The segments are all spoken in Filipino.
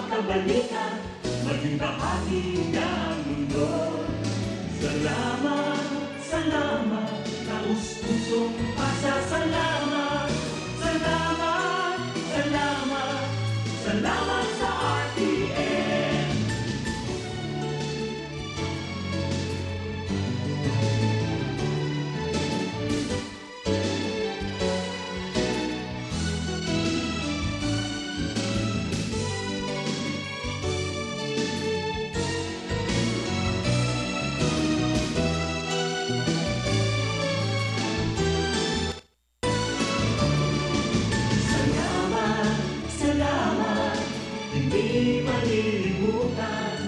makabalikan, maging bahagi ng mundo. Salamat, salamat, taus-pusong pasasalamat. Salamat, salamat, salamat sa RTN. Hindi malilimutan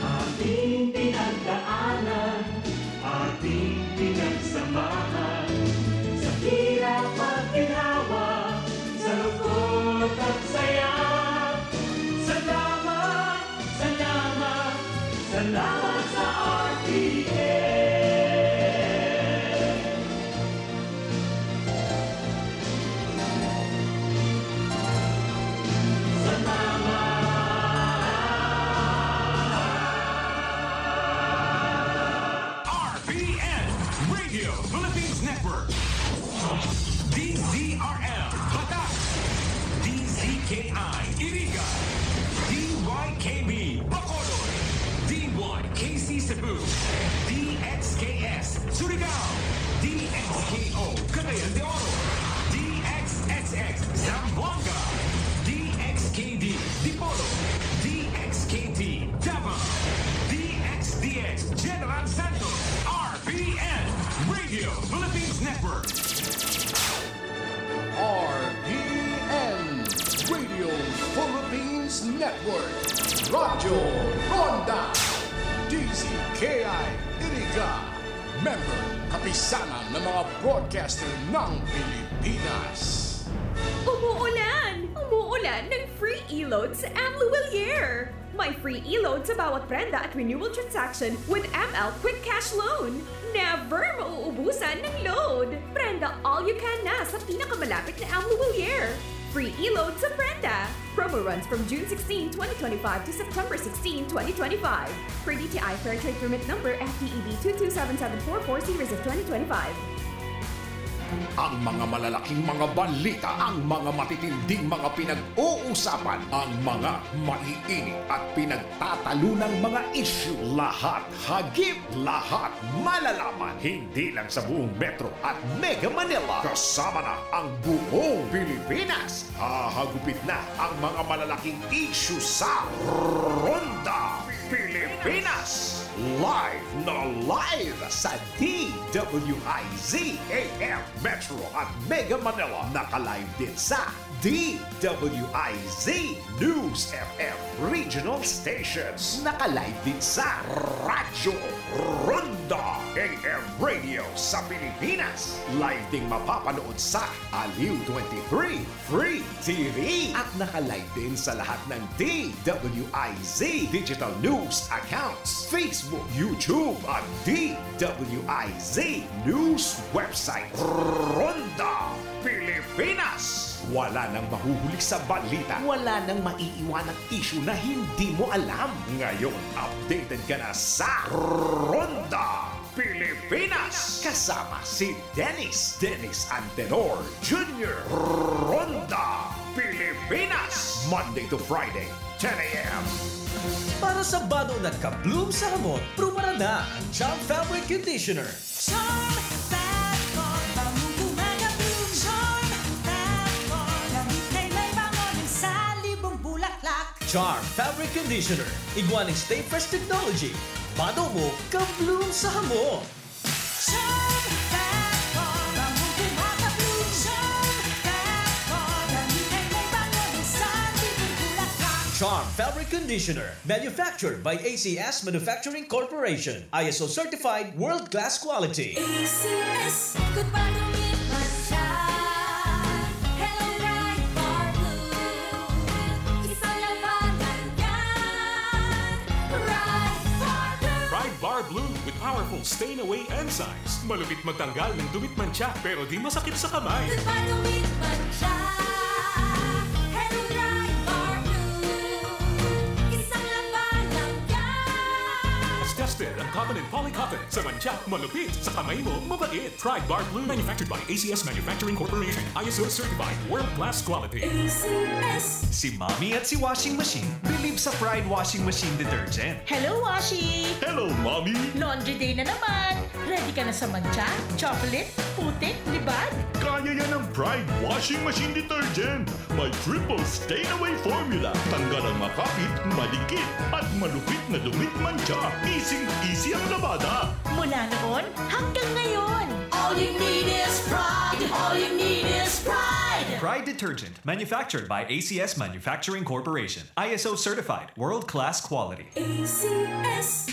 ating pinagdaanan, ating pinagsamahan, sa hirap at ginhawa, sa lungkot at saya. Salamat, salamat, salamat sa RTN. Philippines Network, DZRL Batak, DZKI Iriga, DYKB Bacolod, DYKC Cebu, DXKS Surigao, DXKO Cagayan de Oro, DXXX Zamboanga, DXKD Dipolo, DXKT Davao, DXDX General Santos, RPN Radio Philippines Network. RPN Radio Philippines Network. Radyo Ronda. DZKI Iriga. Member kapisanan ng mga broadcaster ng Pilipinas. Umuulan! Umuulan ng free e-load sa Amluwilier! May free e-load sa bawat prenda at renewal transaction with ML Quick Cash Loan. Never mauubusan ng load! Prenda all you can na sa pinakamalapit na Amluwilier. Free e-load sa prenda. Promo runs from June 16, 2025 to September 16, 2025. Per DTI Fair Trade Permit Number FTEB 2277440 Series of 2025. Ang mga malalaking mga balita, ang mga matitinding mga pinag-uusapan, ang mga maiinit at pinagtatalunang mga issue. Lahat hagip, lahat malalaman. Hindi lang sa buong Metro at Mega Manila. Kasama na ang buong Pilipinas. Hahagupit na ang mga malalaking issue sa Ronda Pilipinas. Live na live sa DWIZ AM Metro at Mega Manila. Naka-live din sa DWIZ News FM Regional Stations. Naka-live din sa Radyo Ronda AM Radio sa Pilipinas. Live ding mapapanood sa Aliw 23 Free TV. At naka-live din sa lahat ng DWIZ Digital News accounts, Facebook, YouTube at DWIZ News website. Ronda Pilipinas. Wala nang mahuhuli sa balita. Wala nang maiiwanang issue na hindi mo alam. Ngayon, updated ka na sa Ronda Pilipinas. Kasama si Dennis Antenor Jr. Ronda Pilipinas. Monday to Friday, 10 a.m. Para sa bado na ka-bloom sa hamon, prumara na ang Charm Fabric Conditioner. Charm Fabric, pamumuhay na bloom. Charm Fabric, gamit ay may bangon sa libong bulaklak. Charm Fabric Conditioner, Iguanic Stay Fresh Technology. Bado mo, ka-bloom sa hamon. Charm Fabric, pamumuhay na bloom. Charm Fabric, gamit ay may bangon sa libong bulaklak. Charm Fabric Conditioner, manufactured by ACS Manufacturing Corporation. ISO certified, world-class quality. ACS, good bandungin man siya. Hello, right bar blue. Isa labanan yan. Right bar blue. Pride Bar Blue with powerful stain-away enzymes. Malupit magtanggal ng dumit mancha pero di masakit sa kamay. Good bandungin man siya. Hello, right bar blue. cotton and polycotton. Sa mancha, malupit. Sa kamay mo, mabait. Pride Bar Blue. Manufactured by ACS Manufacturing Corporation. ISO certified. World-class quality. ACS. Si Mommy at si Washing Machine believe sa Pride Washing Machine Detergent. Hello, Washi! Hello, Mommy! Laundry day na naman! Ready ka na sa mancha, chocolate, putik, libag? Kaya yan ang Pride Washing Machine Detergent. May triple stain-away formula. Tanggal ang makapit, malikit, at malupit na dumit mancha. Easy ang labada. Mula noon hanggang ngayon! All you need is pride. All you need is pride. Pride Detergent, manufactured by ACS Manufacturing Corporation. ISO certified, world-class quality. ACS.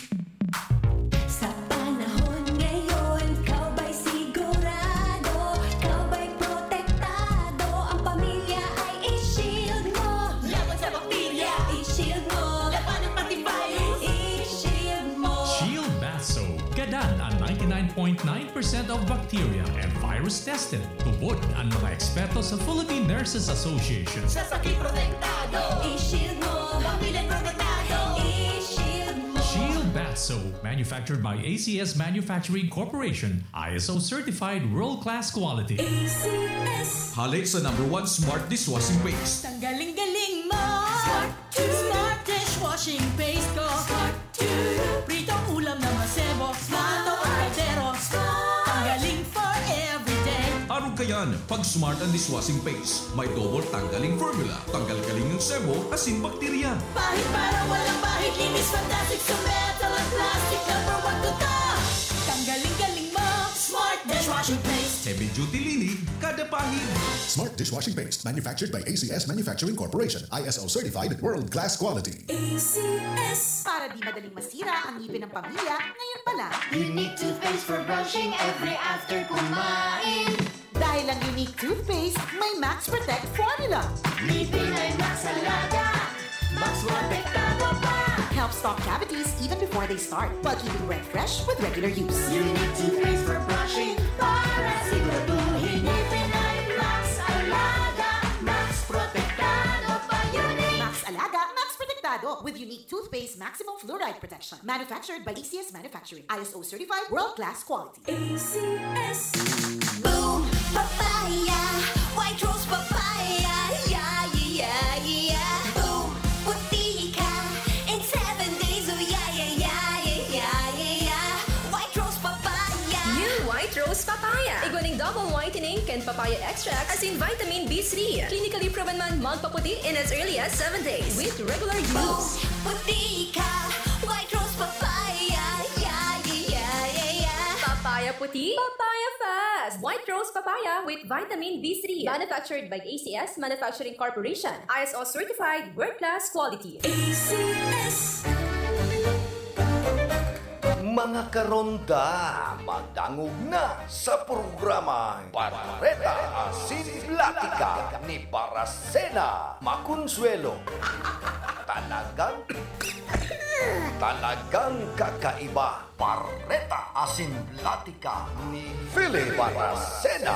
Sa panahon ngayon, ikaw ba'y sigurado? Ikaw ba'y protektado? Ang pamilya ay i-shield mo. Laban sa bakterya, i-shield mo. Laban ng pati virus, i-shield mo. Shield Bath Soap. Gadan ang 99.9% of bacteria and virus tested. Tubod ang mga eksperto sa Philippine Nurses Association. Sa sakit protektado, i-shield mo. Pamilya protektado, i-shield mo. Shield Bath Soap, manufactured by ACS Manufacturing Corporation, ISO certified world-class quality. ACS. Halik sa #1 Smart Dishwashing Paste. Ang galing-galing mo! Smart to. Smart dishwashing paste ko! Smart to. Pritong ulam na masebo, mato ang kaldero. Ang galing for everyday. Arog ka yan, pag Smart ang Dishwashing Paste. May double tanggaling formula. Tanggal-galing ng sebo, asin bakterya. Pahit para walang pahit, linis fantastic sa metal at plastic. #1 to ta. Ang galing-galing mo! Smart dishwashing paste. Heavy duty linig, kada pahid. Smart Dishwashing Paste, manufactured by ACS Manufacturing Corporation. ISO certified, world-class quality. ACS. Para di madaling masira ang ngipin ng pamilya, ngayon pa lang. Unique toothpaste for brushing every after kumain. Dahil ang unique toothpaste, may Max Protect formula. Ngipin ay Max Alaga. Max protektado pa. Helps stop cavities even before they start, while keeping breath fresh with regular use. Unique toothpaste for brushing para siguraduhin. Ngipin ay Max Alaga. Max protektado pa. Unique. Max Alaga, Max Protectado with unique toothpaste maximum fluoride protection. Manufactured by ACS Manufacturing. ISO certified world-class quality. ACS. Boom, papaya, white rose papaya, yeah, yeah, yeah. Boom, puti ka, in 7 days, oh yeah, yeah, yeah, yeah, yeah, yeah. White rose papaya. New White Rose Papaya. Iguaning double whitening and papaya extract as in vitamin B3. Clinically proven man magpaputi in as early as 7 days with regular Boom, use. puti ka, white rose papaya, yeah, yeah, yeah, yeah. Papaya puti, papaya fast. White Rose Papaya with vitamin B3. Manufactured by ACS Manufacturing Corporation. ISO certified world-class quality. ACS. Mga karonda, madangog na sa programang Barreta Asin-Latika ni Baracena Maconsuelo. Talagang kakaiba. Barreta Asin-Latika ni Philip Baracena.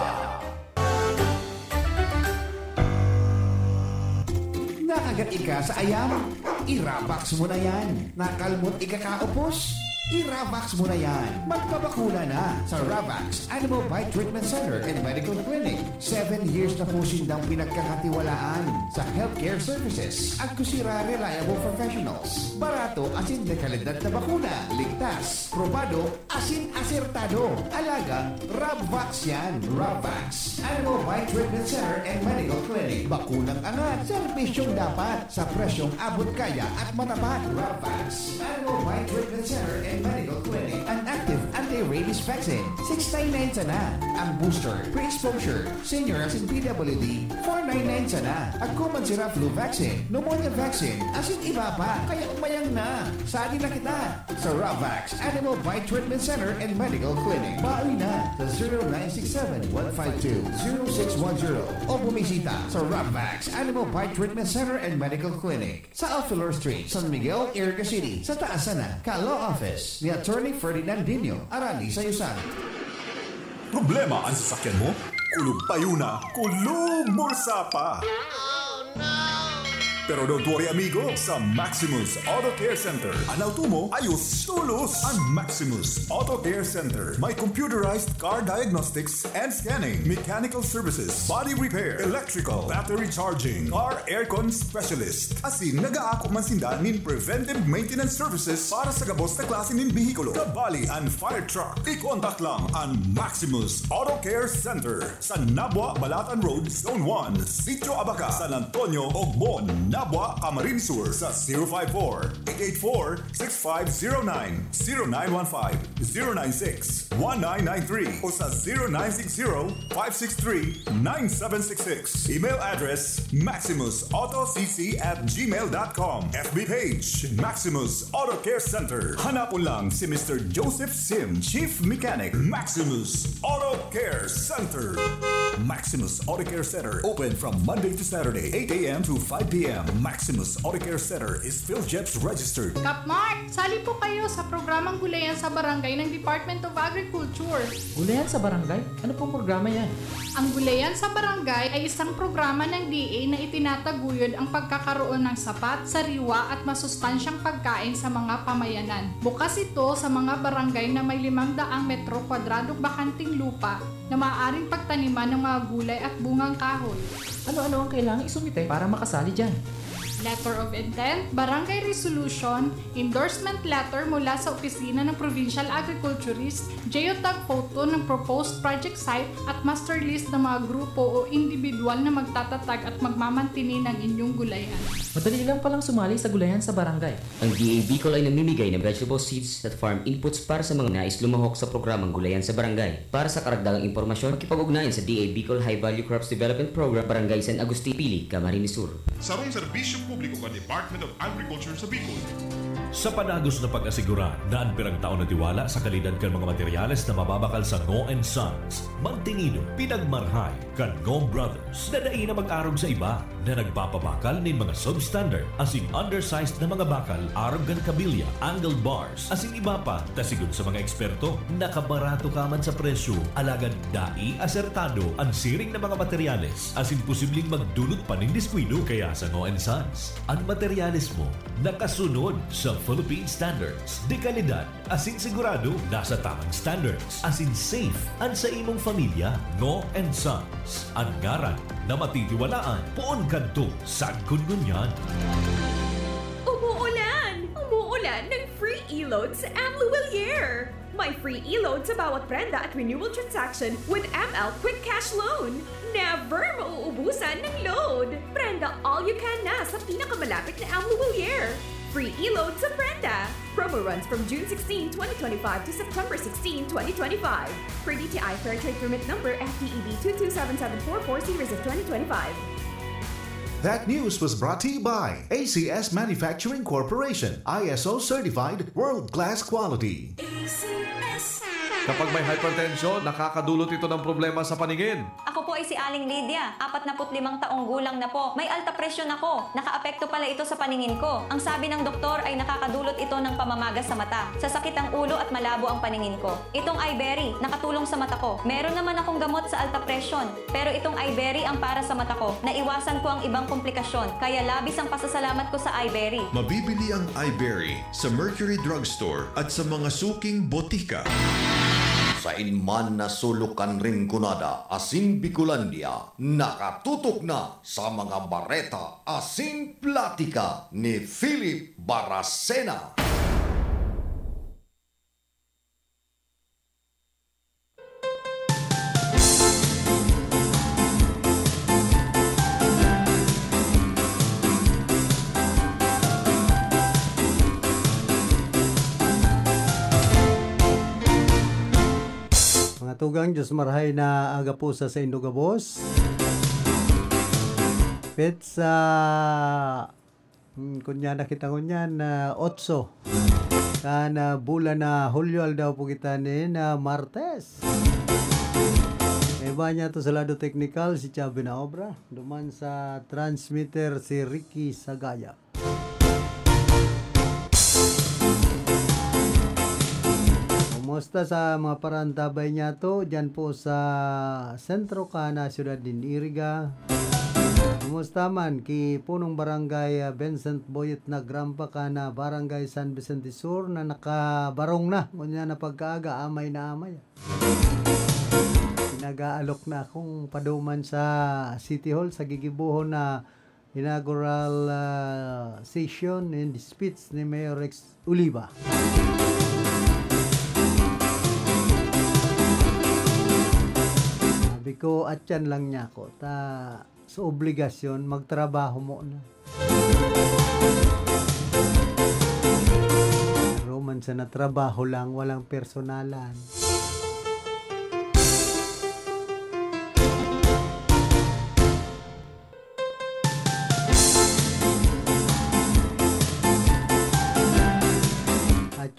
Nakagat ika sa ayam? Irabax mo na yan. Nakalmot ika kaupos? Iravax mo na yan. Magpabakuna na sa Ravax Animal Bite Treatment Center and Medical Clinic. 7 years na po sindang pinagkakatiwalaan sa healthcare services at kusira reliable professionals. Barato asin de kalidad na bakuna. Ligtas, probado, asin asertado. Alagang Ravax yan. Ravax Animal Bite Treatment Center and Medical Clinic. Bakunang angat. Serbisyong dapat sa presyong abot kaya at matapat. Ravax Animal Bite Treatment Center and Medical Clinic. An active anti-rabies vaccine. 699 sana. Ang booster, pre-exposure, seniors in PWD, 499 sana. At kuman sira flu vaccine, pneumonia vaccine, asin iba pa. Kaya umayang na. Sali na kita sa Ravax Animal Bite Treatment Center and Medical Clinic. Bawi na sa 0967-152-0610 o bumisita sa Ravax Animal Bite Treatment Center and Medical Clinic sa Alfilor Street, San Miguel, Iriga City. Sa taas sana, Ka-Law Office ni Attorney Ferdinand Dino, Arani sa Yusan. Problema ang sasakyan mo? Kulog tayo na, kulog morsa pa! Pero don't worry amigo, sa Maximus Auto Care Center, ang auto mo ayos tulos. Ang Maximus Auto Care Center may computerized car diagnostics and scanning, mechanical services, body repair, electrical, battery charging, car aircon specialist. Asin nag-aako man sinda nin preventive maintenance services para sa gabos na klase nin bihikulo, kabali and fire truck. I-contact lang ang Maximus Auto Care Center sa Nabwa Balatan Road, Zone 1, Sitio Abaca, San Antonio, Ogbon, Nabwa, Camarines Sur sa 054-884-6509, 0915-096-1993 o sa 0960-563-9766. Email address maximusautocc@gmail.com. FB page Maximus Auto Care Center. Hanapon lang si Mr. Joseph Sim, Chief Mechanic, Maximus Auto Care Center. Maximus Auto Care Center, open from Monday to Saturday, 8 a.m. to 5 p.m. Maximus Auto Care Center is PhilJeps registered. Kapmark, sali po kayo sa programang Gulayan sa Barangay ng Department of Agriculture. Gulayan sa Barangay? Ano pong programa yan? Ang Gulayan sa Barangay ay isang programa ng DA na itinataguyod ang pagkakaroon ng sapat, sariwa at masustansyang pagkain sa mga pamayanan. Bukas ito sa mga barangay na may 500 metro kwadradong bakanting lupa na maaaring pagtaniman ng mga gulay at bungang kahoy. Ano-ano ang kailangang isumite para makasali dyan? Letter of Intent, Barangay Resolution, Endorsement Letter mula sa Opisina ng Provincial Agriculturist, geotag photo ng proposed project site at master list ng mga grupo o individual na magtatatag at magmamantini ng inyong gulayan. Madali lang palang sumali sa Gulayan sa Barangay. Ang DA Bicol ay namimigay ng vegetable seeds at farm inputs para sa mga nais lumahok sa programang Gulayan sa Barangay. Para sa karagdagang impormasyon, makipag-ugnayan sa DA Bicol High Value Crops Development Program, Barangay San Agustin, Pili, Camarines Sur. Sarong serbisyo publiko ka Department of Agriculture sa Bicol. Sa panagos na pag-asigura na ang pirang taon na tiwala sa kalidad kan mga materyales na mababakal sa Ngo & Sons, Mantinino, pinagmarhay kan Ngo Brothers na dahi na mag-arom sa iba na nagpapabakal ng mga substandard as in undersized na mga bakal, arog gan kabilya, angled bars, as in iba pa, tasigon sa mga eksperto, nakabarato kaman sa presyo, alagad dai asertado ang siring na mga materyales as in posibleng magdulot pa ng diskwido. Kaya sa Ngo & Sons, ang materyales mo nakasunod sa Philippine standards. De kalidad, asin sigurado, nasa tamang standards. Asin safe, ang sa imong familia, Ngo & Sons. Ang ngaran na matitiwalaan, poon kanto, sad kungunyan. Umuulan! Umuulan ng free e-load sa Amluwillier! May free e-load sa bawat prenda at renewal transaction with ML Quick Cash Loan. Never mauubusan ng load! Prenda all you can na sa pinakamalapit na Amluwillier. Free e-load sa prenda. Promo runs from June 16, 2025 to September 16, 2025. Per DTI Fair Trade Permit number FTEB 2277440 series of 2025. That news was brought to you by ACS Manufacturing Corporation, ISO certified world-class quality. Kapag may hypertension, nakakadulot ito ng problema sa paningin. Ako po ay si Aling Lydia, 45 taong gulang na po. May alta presyon ako. Nakaapekto pala ito sa paningin ko. Ang sabi ng doktor ay nakakadulot ito ng pamamagas sa mata. Sasakit ang ulo at malabo ang paningin ko. Itong iBerry, nakatulong sa mata ko. Meron naman akong gamot sa alta presyon. Pero itong iBerry ang para sa mata ko. Naiwasan ko ang ibang komplikasyon. Kaya labis ang pasasalamat ko sa iBerry. Mabibili ang iBerry sa Mercury Drugstore at sa mga suking botika. Sa inman na sulukan rinconada, asin Bicolandia, nakatutok na sa mga bareta, asin platika ni Philip Baracena. Tugang Diyos marahay na aga po sa Indogabos. Pet sa kunya nakita ko niyan na 8 kana bulan na Hulyo daw po kita ni na Martes. Iba niya to sa lado technical si Chabi na obra. Duman sa transmitter si Ricky Sagaya. Kumusta sa mga parantabay niya to dyan po sa sentro ka na siyudad din Iriga. Kumusta man ki punong barangay Vincent Boyet na Grampa ka na barangay San Vicente Sur na nakabarong na. Kunya na pagkaaga, amay na amay. Nag-aalok na akong paduman sa City Hall sa gigibuhon na inaugural session and speech ni Mayor Rex Oliva. Sabi ko, at yan lang niya ako. Sa obligasyon, magtrabaho mo na. Roman sa natrabaho lang, walang personalan.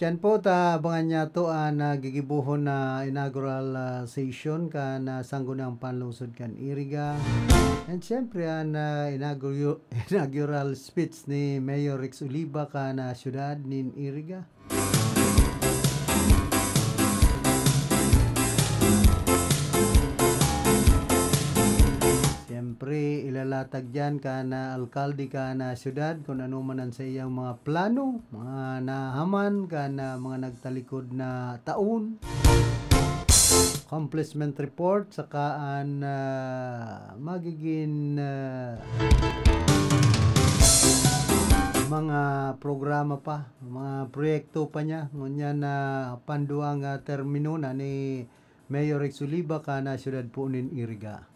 Yan po, abangan niya to na gigibuhon na inaugural session ka na sanggunang panlungsod kan Iriga. And siyempre, inaugural speech ni Mayor Rex Oliva ka na syudad nin Iriga. Siyempre, ilalatag dyan ka na alkalde ka na syudad kung ano manan sa iyang mga plano, mga nahaman ka na mga nagtalikod na taon, accomplishment report, sakaan magiging mga programa pa, mga proyekto pa niya. Ngunyan na panduang termino na ni Mayor Rex Oliva ka na syudad po nin Iriga.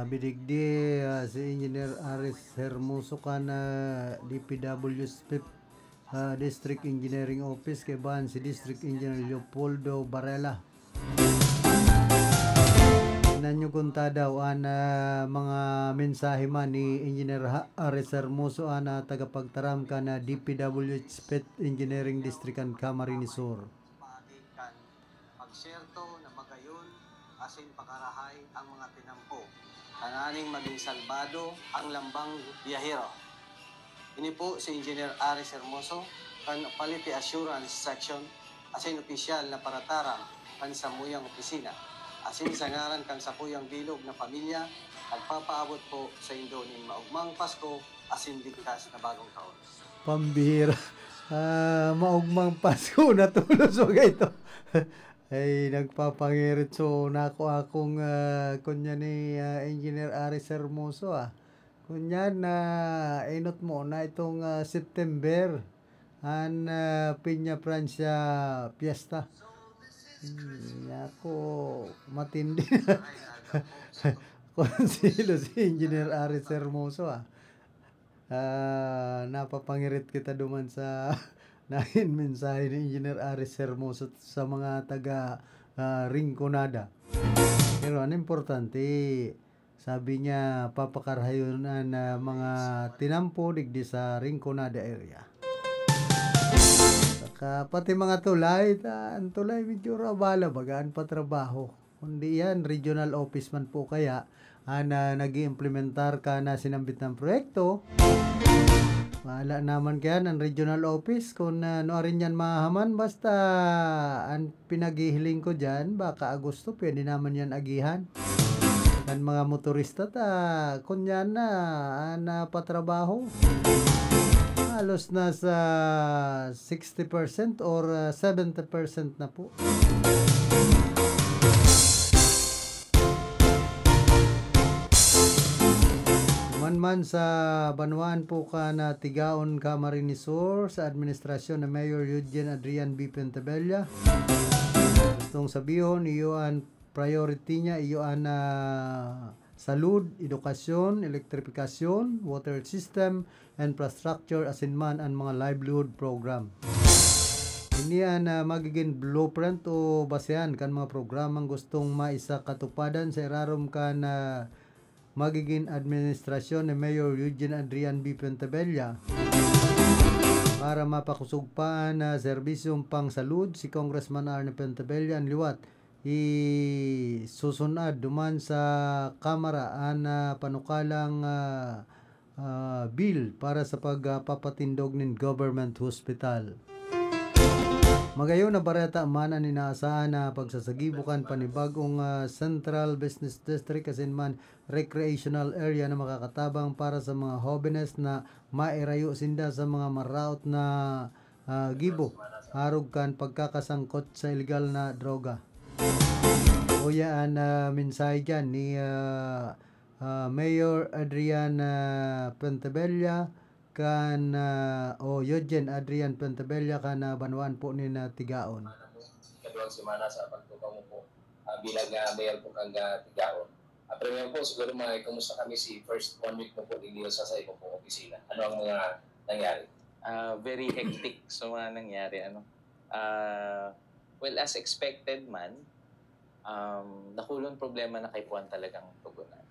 Bidigdi si Engineer Aris Hermoso ka na DPW District Engineering Office kay ban si District Engineer Leopoldo Barela. Nanyo kunta daw mga mensahe man ni Engineer Aris Hermoso na tagapagtaram ka na DPW Engineering District and Camarines Sur. Pagserto na magayon asin pakarahay ang mga tinampo. Kananing maging salbado ang lambang biyahero. Ini po si Engineer Aris Hermoso, kan Quality Assurance Section, asin opisyal na parataram kan samuyang opisina. Asin sangaran kan sapuyang bilog na pamilya, nagpapaabot po sa Indonin maugmang Pasko, asin bigkas na bagong taon. Pambihira. Maugmang Pasko na tulos wag ito. Ay nagpapangirit so nako akong kunya ni Engineer Aris Hermoso kunya na inot mo na itong September Piña Francia Fiesta. Ako matindi. Konsilo si Engineer Aris Hermoso napapangirit kita duman sa nahin mensahe ni Engineer Aris Hermoso sa mga taga Rinconada. Pero ang importante, sabi niya papakarhayon na mga tinampo digdi sa Rinconada area. Saka pati mga tulay, ang tulay medyo rabala bagaan pa trabaho. Kundi yan, regional office man po kaya nag-i-implementar ka na sinambit ng proyekto. Wala naman kaya ng regional office kung ano rin yan mahaman. Basta ang pinaghihiling ko dyan, baka Agosto, pwede naman yan agihan. Kan mga motorista kung yan na patrabaho. Halos na sa 60% or 70% na po. Man sa Banuan po ka na Tigaon Camarines Sur sa administrasyon na Mayor Eugene Adrian B. Pentabella. Gustong sabihin, iyo ang priority niya, iyo ang salud, edukasyon, elektrifikasyon, water system, infrastructure, asin man ang mga livelihood program. Iniyan na magiging blueprint o basehan kan mga programang gustong maisa katupadan sa irarom kan magiging administrasyon ni Mayor Eugene Adrian B. Pentabella para mapakusugpaan na serbisyong pangsalud si Congressman Arne Pentabella ang liwat susunad duman sa Kamara ang panukalang bill para sa pagpapatindog ng government hospital. Magayon na bareta man ang inaasahan na pagsasagibukan panibagong Central Business District asin man recreational area na makakatabang para sa mga jóvenes na mairayo sinda sa mga maraot na gibo arog kan pagkakasangkot sa illegal na droga. O yan mensahe dyan ni Mayor Adrian Pentabella kan Eugene Adrian Pentabella kan banwaan po ni na Tigaon. Kaduang semana sa pagtukaw mo po bilang mayor po kang Tigaon. Premium po siguro kumusta kami si first 1 week mo po dito sa iba po opisina. Ano ang mga nangyari? Very hectic sa mga nangyari. Well, as expected man, nakulong problema na kay Puan talagang tugunan.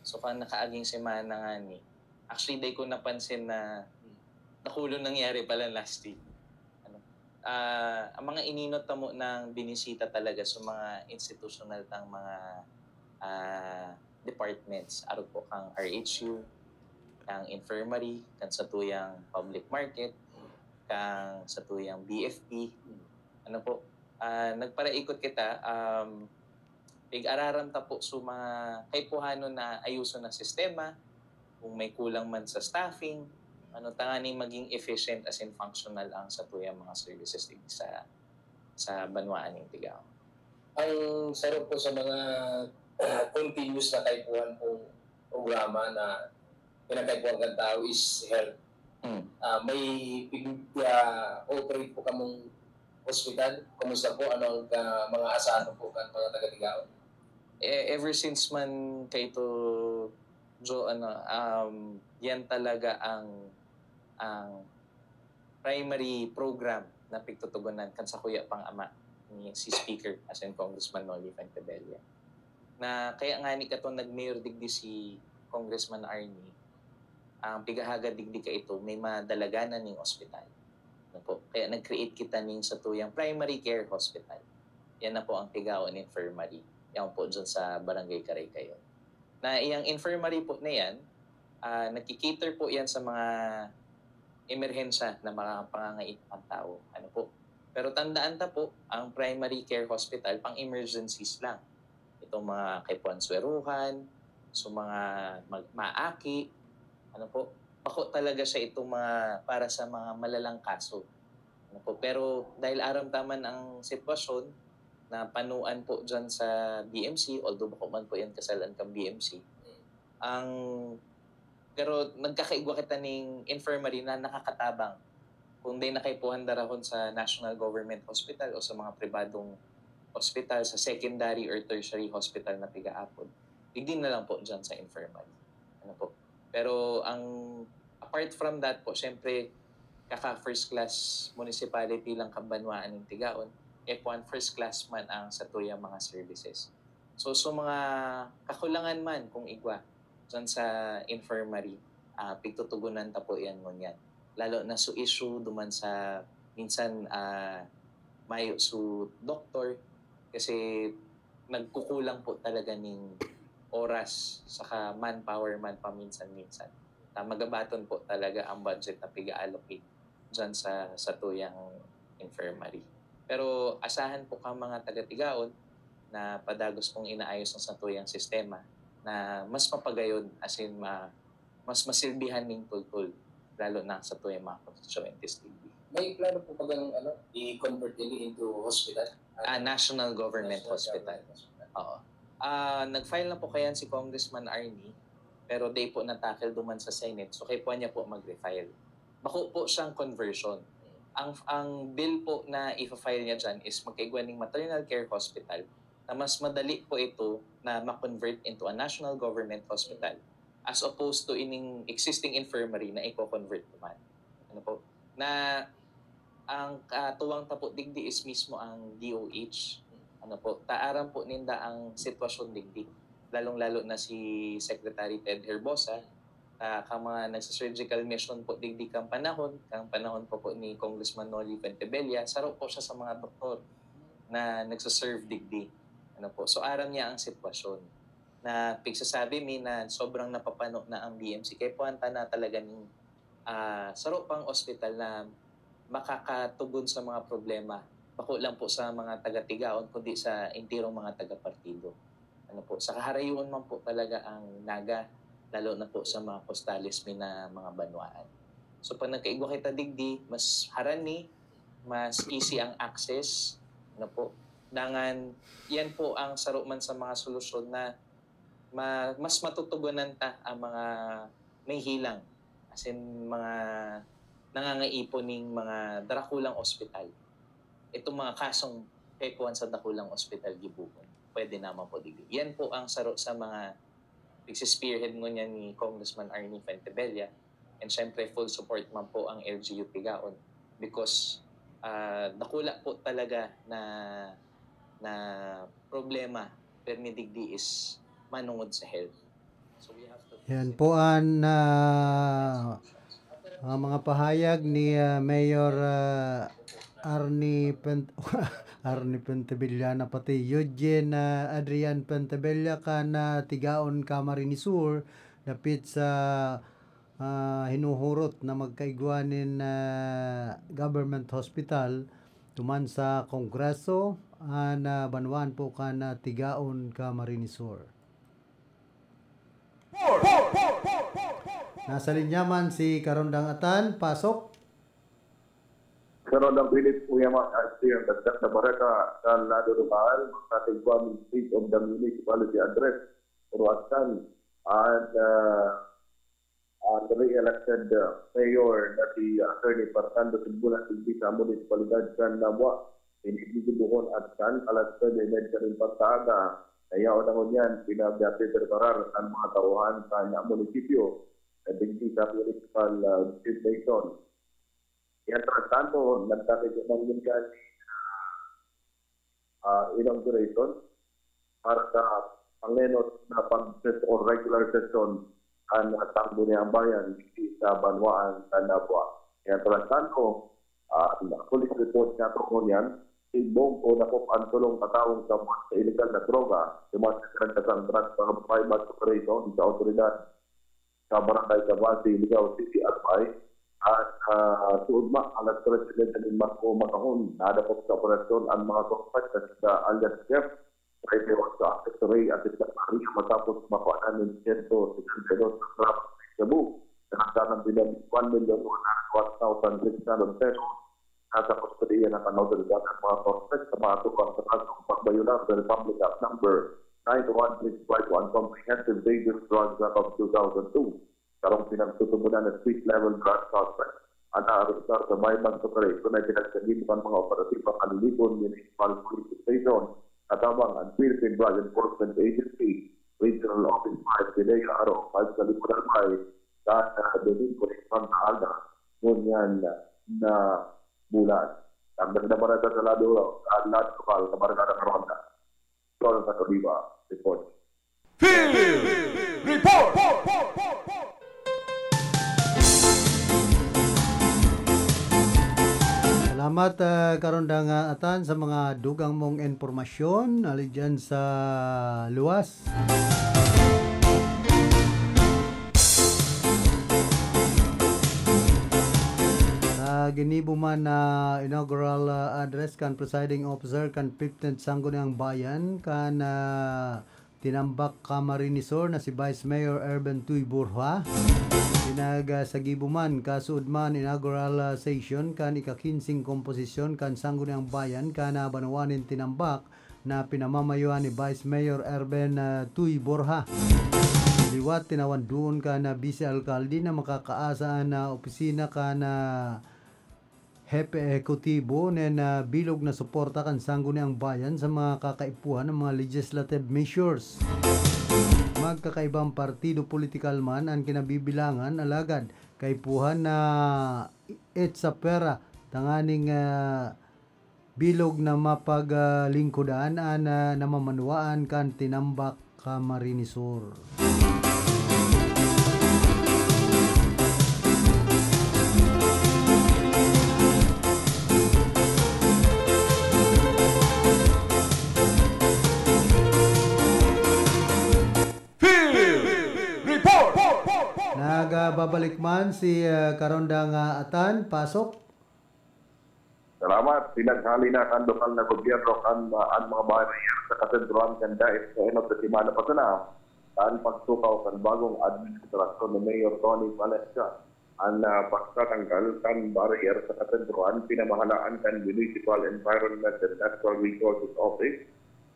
So, kung nakaaging semana nga ni, actually, day ko napansin na nakulong nangyari pala last week. Ang mga ininot mo ng binisita talaga sa mga institutional ng mga departments. Araw po kang RHU, kang infirmary, kang sa tuyang public market, kang sa tuyang BFP. Nagparaikot kita, pig-araram ta po sa mga kaipuhano na ayuso na sistema, kung may kulang man sa staffing, tanganing maging efficient as in functional ang sa tuyang mga services sa banwaan ng Tigaon. Ang sarap po sa mga continuous na kaipuhan po programa na pinakaipuhan ng tao is health. May operate po kamong hospital. Kumusta po? Ano ang mga asahan po kan mga taga-Tigaon? Ever since man kay to yan talaga ang primary program na pigtutugunan kan sa kuya pang ama ni si Speaker as in Congressman Noli Pentabella. Na kaya nga ni katong nag-mayor digdi si Congressman Arnie, ang pigahagad digdi ka ito may madalaganan ning ospital. Kaya nag-create kita ning sa tuyang primary care hospital. Yan na po ang Tigaon Infirmary. Yan po dyan sa Barangay Karaykayon. Na iyang infirmary po na yan, nagkikater po yan sa mga emerhensya na mga pangangait ng tao. Pero tandaan ta po, ang primary care hospital, pang emergencies lang. Itong mga kaipuansweruhan, so mga maaki, Pako talaga siya itong mga para sa mga malalang kaso. Pero dahil aramdaman ang sitwasyon na panuan po dyan sa BMC, although bako man po yan kasalan kang BMC, pero nagkakaigwa kita ng infirmary na nakakatabang kung di nakaipuhan darahon sa National Government Hospital o sa mga pribadong hospital, sa secondary or tertiary hospital na tiga-apod. Hindi na lang po dyan sa infirmary. Pero apart from that po, syempre, kaka-first class municipality lang Kabanwaan ng Tigaon, F1 first class man ang sa tuyang mga services. So mga kakulangan man kung igwa dyan sa infirmary, pigtutugunan ta po yan ngunyan. Lalo na su issue duman sa minsan may su doktor kasi nagkukulang po talaga ng oras saka manpower man paminsan-minsan. Magabaton po talaga ang budget na piga-allocate dyan sa tuyang infirmary. Pero asahan po kang mga taga-Tigaon na padagos kong inaayos ng sa tuyang sistema na mas mapagayon as in mas masilbihan ng tultul lalo na sa tuyang mga constituencies. May plano po pag i-convert nila into hospital? National Government Hospital. Oo. Nag-file na po kayan si Congressman Arnie, pero day po na-tackle duman sa Senate, so kay po niya po mag-refile. Bako po siyang conversion. Ang bill po na i-file niya dyan is magkaigwa ng maternal care hospital na mas madali po ito na ma-convert into a national government hospital as opposed to ining existing infirmary na i-convert naman. Na ang tuwang tapo digdi is mismo ang DOH. Ano po, taaran po ninda ang sitwasyon digdi. Lalong-lalo na si Secretary Ted Herbosa, kang mga nagsa-surgical mission po digdi kang panahon po ni Congressman Noli Pentebella, saro po siya sa mga doktor na nagsaserve digdi. Ano po, so aram niya ang sitwasyon. Na pigsasabi mi na sobrang napapano na ang BMC. Kaya puwanta na talaga ng saro pang ospital na makakatugon sa mga problema. Bako lang po sa mga taga-tigaon, kundi sa intirong mga taga-partido. Ano po, sa kaharayuan man po talaga ang naga, lalo na po sa mga postales na mga banwaan. So pag nagkaigwa kita digdi, mas harani, mas easy ang access. Ano po, dangan, yan po ang saro man sa mga solusyon na mas matutugunan ta ang mga may hilang. As in, mga nangangaipon ng mga darakulang ospital. Itong mga kasong kaypuan sa dakulang ospital gibukon. Pwede naman po digdi. Yan po ang saro sa mga spearhead mo niya ni Congressman Arnie Pentebella. And syempre, full support man po ang LGU Tigaon because nakula po talaga na problema permidigdi is manungod sa health. So we have to... Yan po ang mga pahayag ni Mayor Arnie Pentebella na pati Eugene Adrian Pentebella na Tigaon Camarines Sur dapit sa hinuhurot na magkaigwanin government hospital tuman sa Kongreso na banwan po na Tigaon Camarines Sur. Nasa linya man si Karondang Atan, pasok. Karondang Philip Uyaman RC ang dagdag na baraka sa Lado Rumal, magkatigwang State of the Municipality Address, Uruatan, and the re-elected mayor na si Attorney Fernando Simbulan Silvi sa municipalidad sa Nabwa. Inigibuhon at San alas 10 med kanin pagtaaga. Kaya o nang yan, pinagdati preparar ang mga tauhan sa munisipyo na digdi sa municipal station. Yan tanto, nagtakit ng minkan inauguration para sa panglenot na pag-set or regular session ang tangbo niya ang bayan sa Banwaan sa Nabwa. Yan tanto, police report nga to ko yan, Ibong o nakop ang tulong katawang sa mga illegal na droga, dumasikran ka sa drugs para bypass operation sa autoridad sa Barangay Cavite, Ligaw City, Albay. At suudma, alas President ng Marco Macahon, nadapot sa operasyon ang mga suspect sa alias Jeff, President sa Secretary at Secretary matapos makuha ng 162 sa traffic sa Cebu. Nakasarang bilang 1,101,600 pesos. Nasa kustudiya ng autoridad at mga suspect sa mga tukang sa kasong pagbayunan sa Republic Act number 91651 Comprehensive Dangerous Drugs Act of 2002. Karong pinagtutubunan ng street-level drug suspect. Ang naaristar sa Mayman Sukare, kung ay pinagsagibukan mga operatiba kanilipon Municipal Police Station, katabang ang Philippine Drug Enforcement Agency, Regional Office 5, Pinaya Aro, 5 sa Lipunan Bay, at Domingo Santa Alda, ngunyan na bulan. Ang nagdabarata sa lado lokal, kabarangada ng Ronda. Tol Katoliba, report. Field Report! Salamat Karondang Atan sa mga dugang mong informasyon alidyan sa luwas. Ginibo man na inaugural address kan presiding officer kan 15th Sangguniang Bayan kan tinambak Camarines Sur na si Vice Mayor Erben Tuy Burha. Pinagsagibo man kasuod man inaugural session kan ika-15 komposisyon kan Sangguniang Bayan kan banawanin tinambak na pinamamayuan ni Vice Mayor Erben Tuy Burha. Liwat tinawan doon ka na Vice Alcalde na makakaasaan na opisina ka na Hepe Ekutibo na bilog na suporta kan Sangguniang Bayan sa mga kakaipuhan ng mga legislative measures. Magkakaibang partido political man ang kinabibilangan alagad kaipuhan na it's a pera tanganing bilog na mapaglingkudan na namamanuaan kan tinambak Camarines Sur. Nagbabalik man si Karondang Atan, pasok. Salamat. Pinaghali na kan lokal na gobyerno kan ang mga barrier sa katedral kan dahil sa enot na timana pa na ang pagtukaw kan bagong administrasyon ni Mayor Tony Valencia. Ang pagtatanggal kan barrier sa katedral pinamahalaan kan Municipal Environment and Natural Resources Office,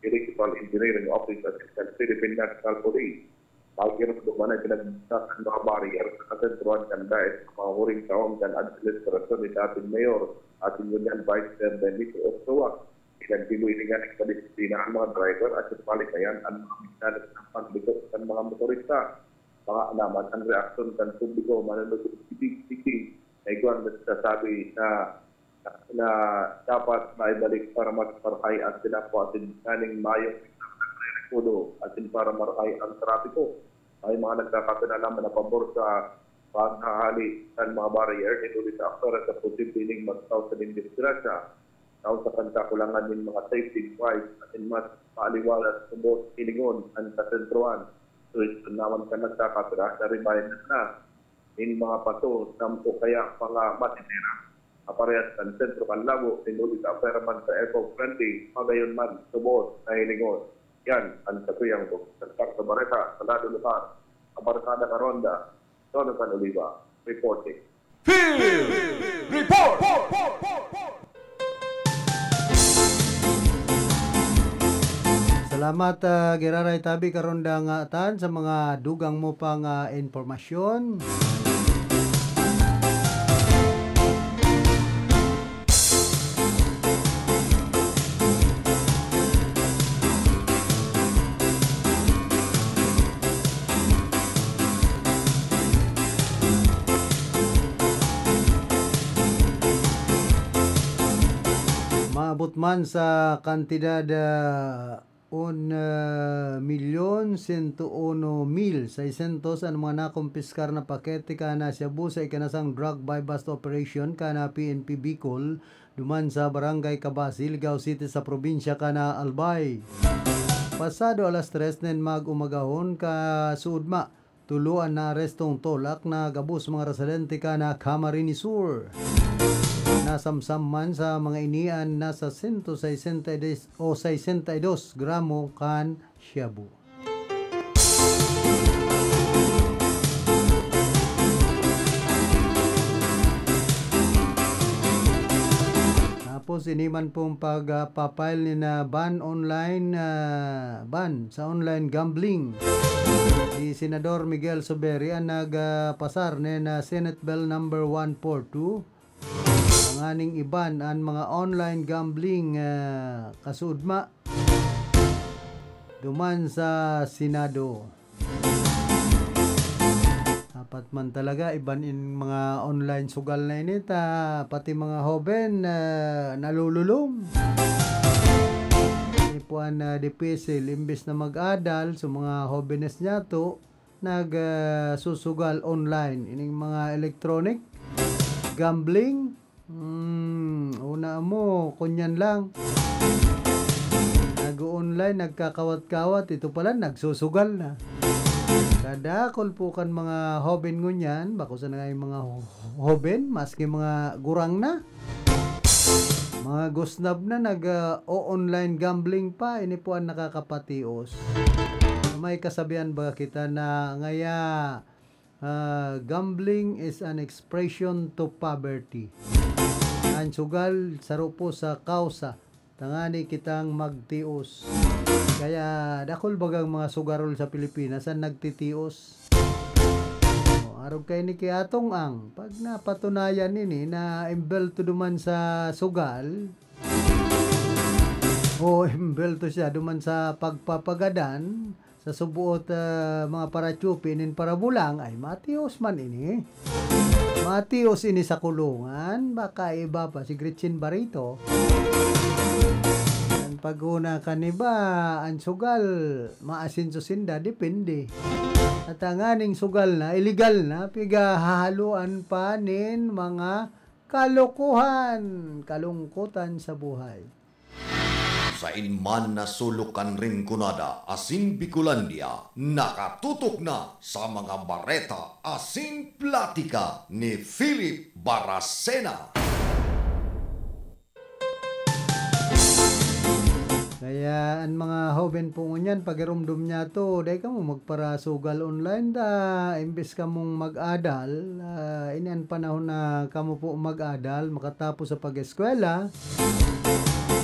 Municipal Engineering Office at Philippine National Police. Pagkirap doon ay pinagdasan mga barrier sa katedral kan dahil sa mga huring taon kan administrasyon ni dating Mayor at Union Vice Chair Benito Ochoa. Pinagdiluin nga nagpadisiplina ang mga driver at sa palikayan ang mga misalas ng paglikot ng mga motorista. Mga alaman ang reaksyon ng publiko manunod titig-titig na iguan nagsasabi na dapat maibalik para mas marhay ang sinapo at sinaning mayong kudo at para marhay ang trapiko. May mga nagkakatana naman na pabor sa paghahali ng mga barrier ito sa aktor at sa posibleng magtaw sa disgrasya. Taon sa kanta kulangan ng mga safety device at mas paaliwalas sa bot ilingon ang kasentruan. So ito naman ka nagkakatana na remind na in mga pato nampo kaya mga matitira. Aparehas kan sentro kan labo tinuli sa aperaman sa eco-friendly magayon man sa bot na ilingon. Yan ang katuyang ko. Sa Bareta, sa lado lugar, Abarkada Karonda, Jonathan Oliva, reporting. Field Report! Salamat Giraray Tabi Karonda nga Atan sa mga dugang mo pang informasyon. Maabot man sa kantidad 1,101,600 ang mga nakumpiskar na pakete kana Shabu sa ikanasang drug buy bust operation kana PNP Bicol duman sa Barangay Cabasi, Ligao City sa probinsya kana Albay. Pasado alas 3 nen mag-umagahon ka Sudma, tuluan na arestong tolak na gabus mga residente kana Camarines Sur. Nasamsam man sa mga inian nasa 162 gramo kan Shabu. Tapos iniman pong pagpapile ni na ban online ban sa online gambling. Si Senador Miguel Soberi ang nagpasar na Senate Bill number 142 nganing iban ang mga online gambling kasudma duman sa Senado. Dapat man talaga iban in mga online sugal na inita pati mga hoben nalululong. Ipuan dipisil imbes na mag-adal sa mga hobenes niya to nagsusugal online ining mga electronic gambling. Una mo kunyan lang nag-online nagkakawat-kawat ito pala nagsusugal na kada kulpukan mga hoben ngunyan bako sa nga yung mga hoben maski mga gurang na mga gusnab na nag-online gambling pa ini po ang nakakapatios. May kasabihan ba kita na ngaya gambling is an expression to poverty. Ang sugal sarupo sa kausa tangani kitang magtios. Kaya dakol bagang mga sugarol sa Pilipinas ang nagtitios. Araw kay ni kiatong ang pag napatunayan nini na imbelto duman sa sugal o imbelto siya duman sa pagpapagadan sa subuot mga parachupi nin para bulang ay matios man ini. Matios ini sa kulungan, baka iba pa si Gretchen Barito. Ang paguna kaniba, ang sugal, maasin susinda, depende. At ang aning sugal na, illegal na, pigahahaluan pa nin mga kalokohan, kalungkutan sa buhay. Sa inman na sulukan rin kunada, asin Bicolandia, nakatutok na sa mga bareta, asin platika ni Philip Baracena. Kaya ang mga hoben po ngunyan, pag-irumdum niya to, dahil ka mo magparasugal online da, imbes ka mong mag-adal, inian panahon na kamo po mag-adal, makatapos sa pag-eskwela,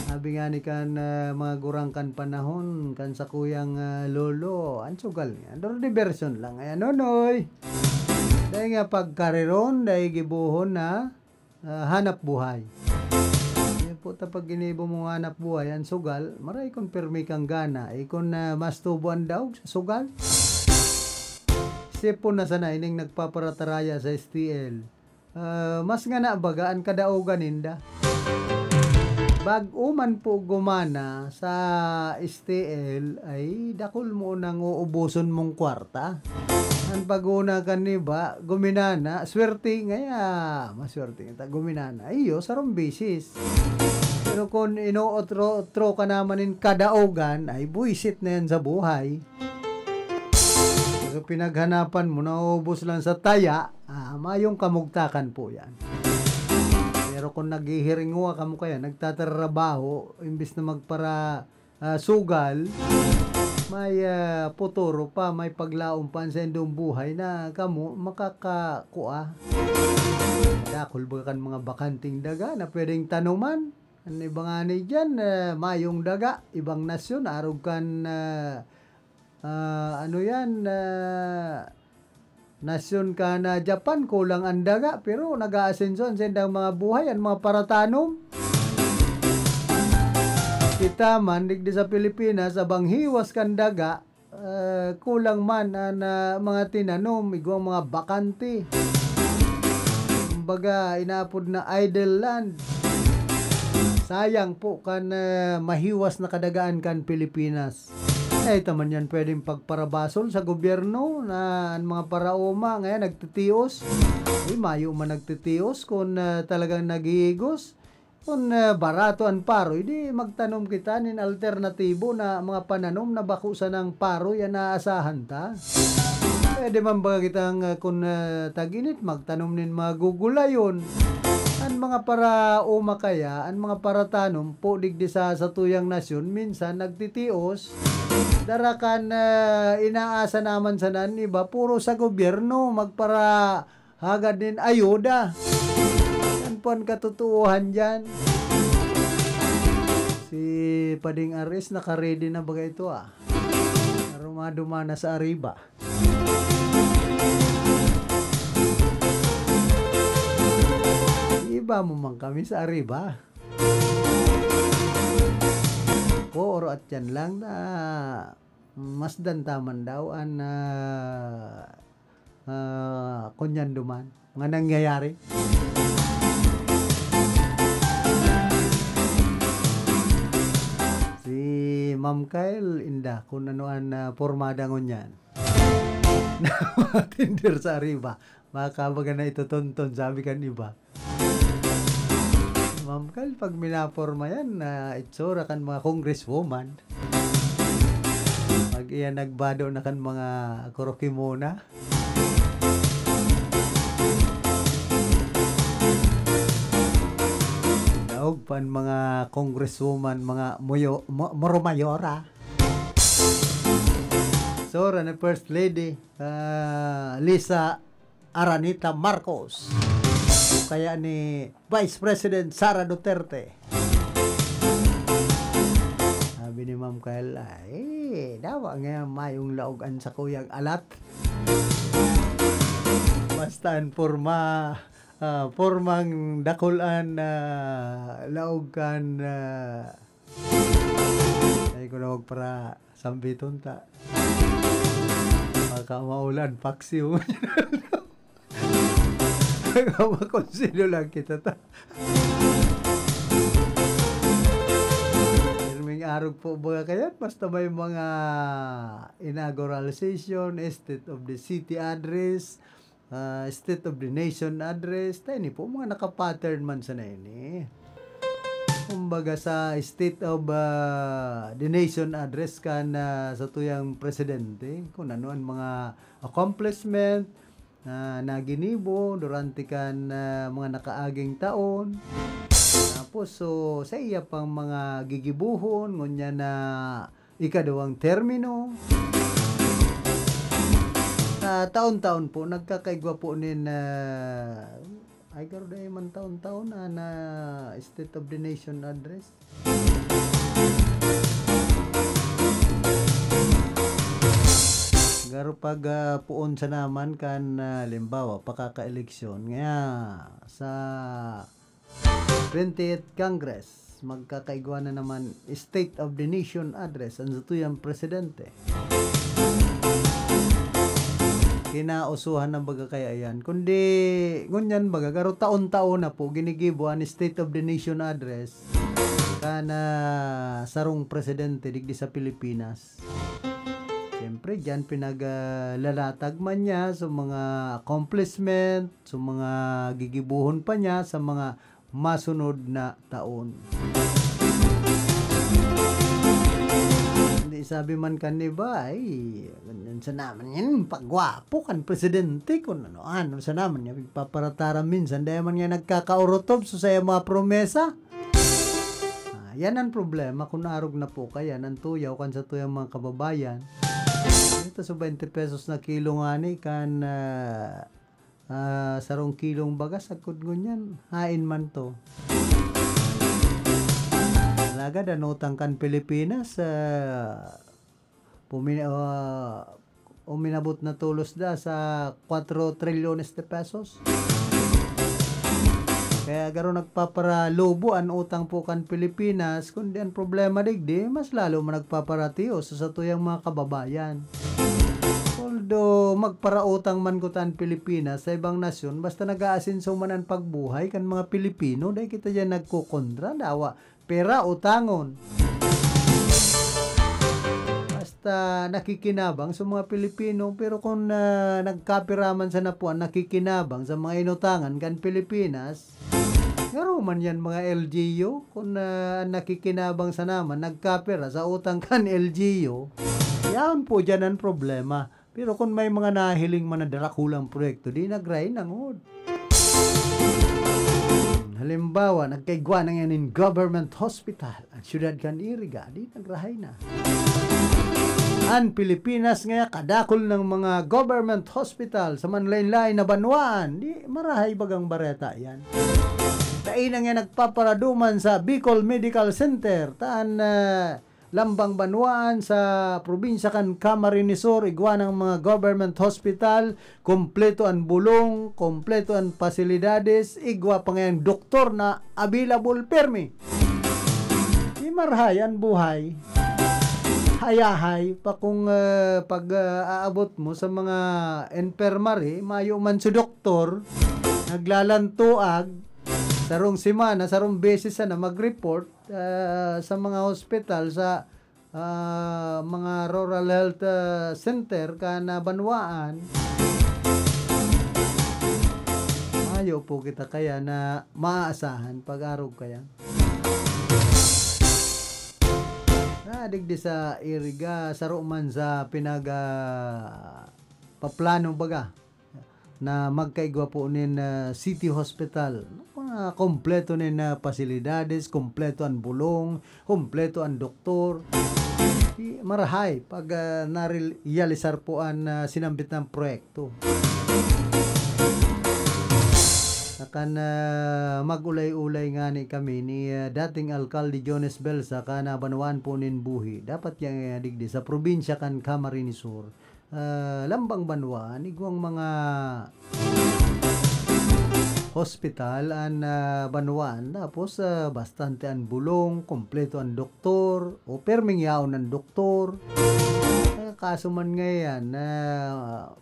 sabi nga ni kan mga gurang kan panahon, kan sa kuyang lolo, ang sugal niya, doro diversion lang, ayan nonoy. Dahil nga pagkariron, dahil gibuhon na hanap buhay. Puta pag ginibo mo hanap buhay ang sugal, maray kung permi kang gana, ikon mastubuan daw sa sugal. Sipon na sana ining nagpaparataraya sa STL. Mas nga na bagaan kadaugan ninda. Bag-uman po gumana sa STL ay dakol mo nang uubuson mong kwarta. Ang paguna kaniba, guminana, swerte ngaya, maswerte nga guminana. Iyo, sarong bisis. Pero kung ino-otro ka namanin kadaugan, ay buisit na yan sa buhay. So pinaghanapan mo, naubos lang sa taya, mayong kamugtakan po yan. Pero kung naghihiringwa ka mo kaya, nagtatrabaho, imbis na magpara sugal, may puturo pa, may paglaong pa sa indong buhay na kamo makakakua. Dakol ba kan mga bakanting daga na pwedeng tanuman? Ang ibang ani dyan, mayong daga, ibang nasyon, arog kan, nasyon ka na Japan, kulang ang daga, pero nag-aasenso ang sendang mga buhay, ang mga paratanom. Kita man, digdi sa Pilipinas, abang hiwas kan daga, kulang man ang mga tinanom, igwang mga bakante. Kumbaga, inapod na idle land. Sayang po kan mahiwas na kadagaan kan Pilipinas. Taman yan pwedeng pagparabasol sa gobyerno na ang mga paraoma ngayon nagtitios. Mayo man nagtitios kung talagang nag-iigos. Kung barato ang paro, hindi magtanom kita nin alternatibo na mga pananom na bakusan ng paro yan naasahan ta. Pwede man ba kitang kung tag-init magtanom nin mga gugulayon. Ang mga paraoma kaya, ang mga paratanom po digdi sa tuyang nasyon, minsan nagtitios, darakan inaasa naman sa nan iba, puro sa gobyerno, magpara hagad din ayuda. Yan po ang katotohan dyan. Si Pading Aris, naka-ready na ba ito Rumadumana sa Ariba. Iba mo man kami sa Ariba. Oro at yan lang na mas dantaman daw ang kunyan duman. Mga nangyayari. Si Ma'am Kyle, inda kung ano ang formada ngunyan. Tindir sa Ariba. Baka baga na ito tonton, sabi kan iba. Ma'am Kyle, pag minaporma yan, itsura kan mga congresswoman. Pag iyan nagbado na kan mga kurokimona. Daog pan mga congresswoman, mga moromayora. Sora na First Lady, Lisa Aranita Marcos. Kaya ni Vice President Sara Duterte. Sabi ni Ma'am Kyle, dawa nga mayong laogan sa kuyang alat. Basta ang formang dakulan laogan ay ko lawag para sambiton ta. Maka maulan paksiw. kung sino lang kita ta. Irming arog po ba kaya? Basta may mga inaugural session, State of the City Address, State of the Nation Address. Tayo ni po, mga nakapattern man sa na ini. Kumbaga sa State of the Nation Address kan sa tuyang presidente, kung ano ang mga accomplishment na naginibo durante kan mga nakaaging taon. Tapos so sa iya pang mga gigibuhon ngunya na ikadawang termino. Taon-taon po nagkakaigwa po nin ay garo dahil man taon-taon na State of the Nation Address. Garo pag puon sa naman kan limbawa pakaka-eleksyon nga sa 20th Congress magkakaigwa na naman State of the Nation Address ang tuyang presidente. Kinausuhan ng baga kaya yan. Kundi, ngunyan baga, garo taon-taon na po, ginigibo ang State of the Nation Address kana sarong presidente digdi sa Pilipinas. Siyempre, dyan pinaglalatag man niya sa mga accomplishment, sa mga gigibuhon pa niya sa mga masunod na taon. Sabi man kanina ay ganyan sa naman yan pagwapo kan presidente kun ano sa naman niya paparataran minsan dahil man nga nagkakaurotob so sa mga promesa. Yan ang problema kung naarog na po kaya ng tuyaw kan sa tuyang mga kababayan. Ito sa 20 pesos na kilo nga ni kan sarong kilong bagas agkod ngunyan hain man to. Talaga danutang kan Pilipinas uminabot na tulos da sa 4 trilyones de pesos. Kaya garo nagpaparalubo ang utang po kan Pilipinas kundi ang problema digdi mas lalo man nagpaparatiyo sa tuyang mga kababayan. Although magparautang man ko tan Pilipinas sa ibang nasyon basta nag-aasinso man ang pagbuhay kan mga Pilipino dahil kita dyan nagkukondra dawa pera utangon. Basta nakikinabang sa mga Pilipino pero kung nagkapiraman sa napuan nakikinabang sa mga inutangan kan Pilipinas ngaro man yan mga LGU kung nakikinabang sa naman nagkapira sa utang kan LGU yan po dyan ang problema. Pero kung may mga nahiling man na darakulang proyekto di nagray nangod. Halimbawa, nagkaigwa na yan in government hospital at Ciudad Caniriga, di nagrahay na. Ang Pilipinas nga kadakol ng mga government hospital sa manlain-lain na banwaan, di marahay bagang bareta yan. Dahil na nga nagpaparaduman sa Bicol Medical Center, taan Lambang Banwaan sa probinsya kan Camarines Sur, igwa ng mga government hospital, kompleto ang bulong, kompleto ang pasilidades, igwa pa ngayong doktor na available permi. Imarhayan buhay, hayahay, pa kung pag-aabot mo sa mga infirmary, mayo man si doktor, naglalantuag, sarong simana, sarong beses na mag-report sa mga hospital sa mga rural health center kana banwaan. Ayaw po kita kaya na maaasahan pag-arog kaya. Digdi sa iriga saro man sa paplano baga na magkaigwa po nin City Hospital. Kompleto nin pasilidades, kompleto ang bulong, kompleto ang doktor. Marahay pag nariyalisar po ang sinambit ng proyekto. Akan magulay-ulay nga ni kami ni dating Alkalde Jones Belsa kana Banwaan po nin buhi. Dapat yang digdi sa probinsya kan Camarines Sur. Lambang Banwaan, igwang mga hospital an Banwaan tapos bastante ang bulong, kompleto ang doktor o perming yaon ang doktor. Kaso man ngayon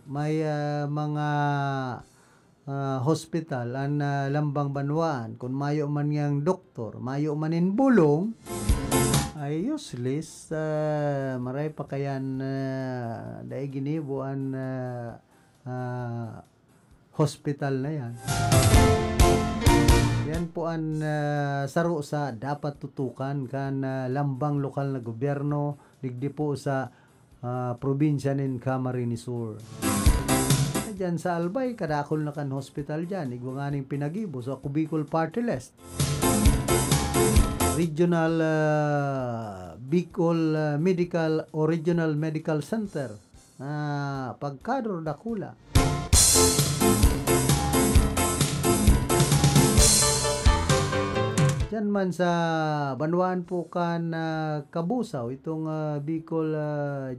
may mga hospital an lambang banwaan kun mayo man ngang doktor, mayo manin bulong ay useless. Maray pa kayan dahil ginibuan hospital na yan. Yan po ang saro sa dapat tutukan kan lambang lokal na gobyerno digdi po sa probinsya nin Camarines Sur. Diyan sa Albay kadakol na kan hospital diyan igwanganing pinagibo sa Bicol Party List. Regional Bicol Medical o Regional Medical Center pagkadro dakula. Diyan man sa Banwaan po kan Kabusaw itong Bicol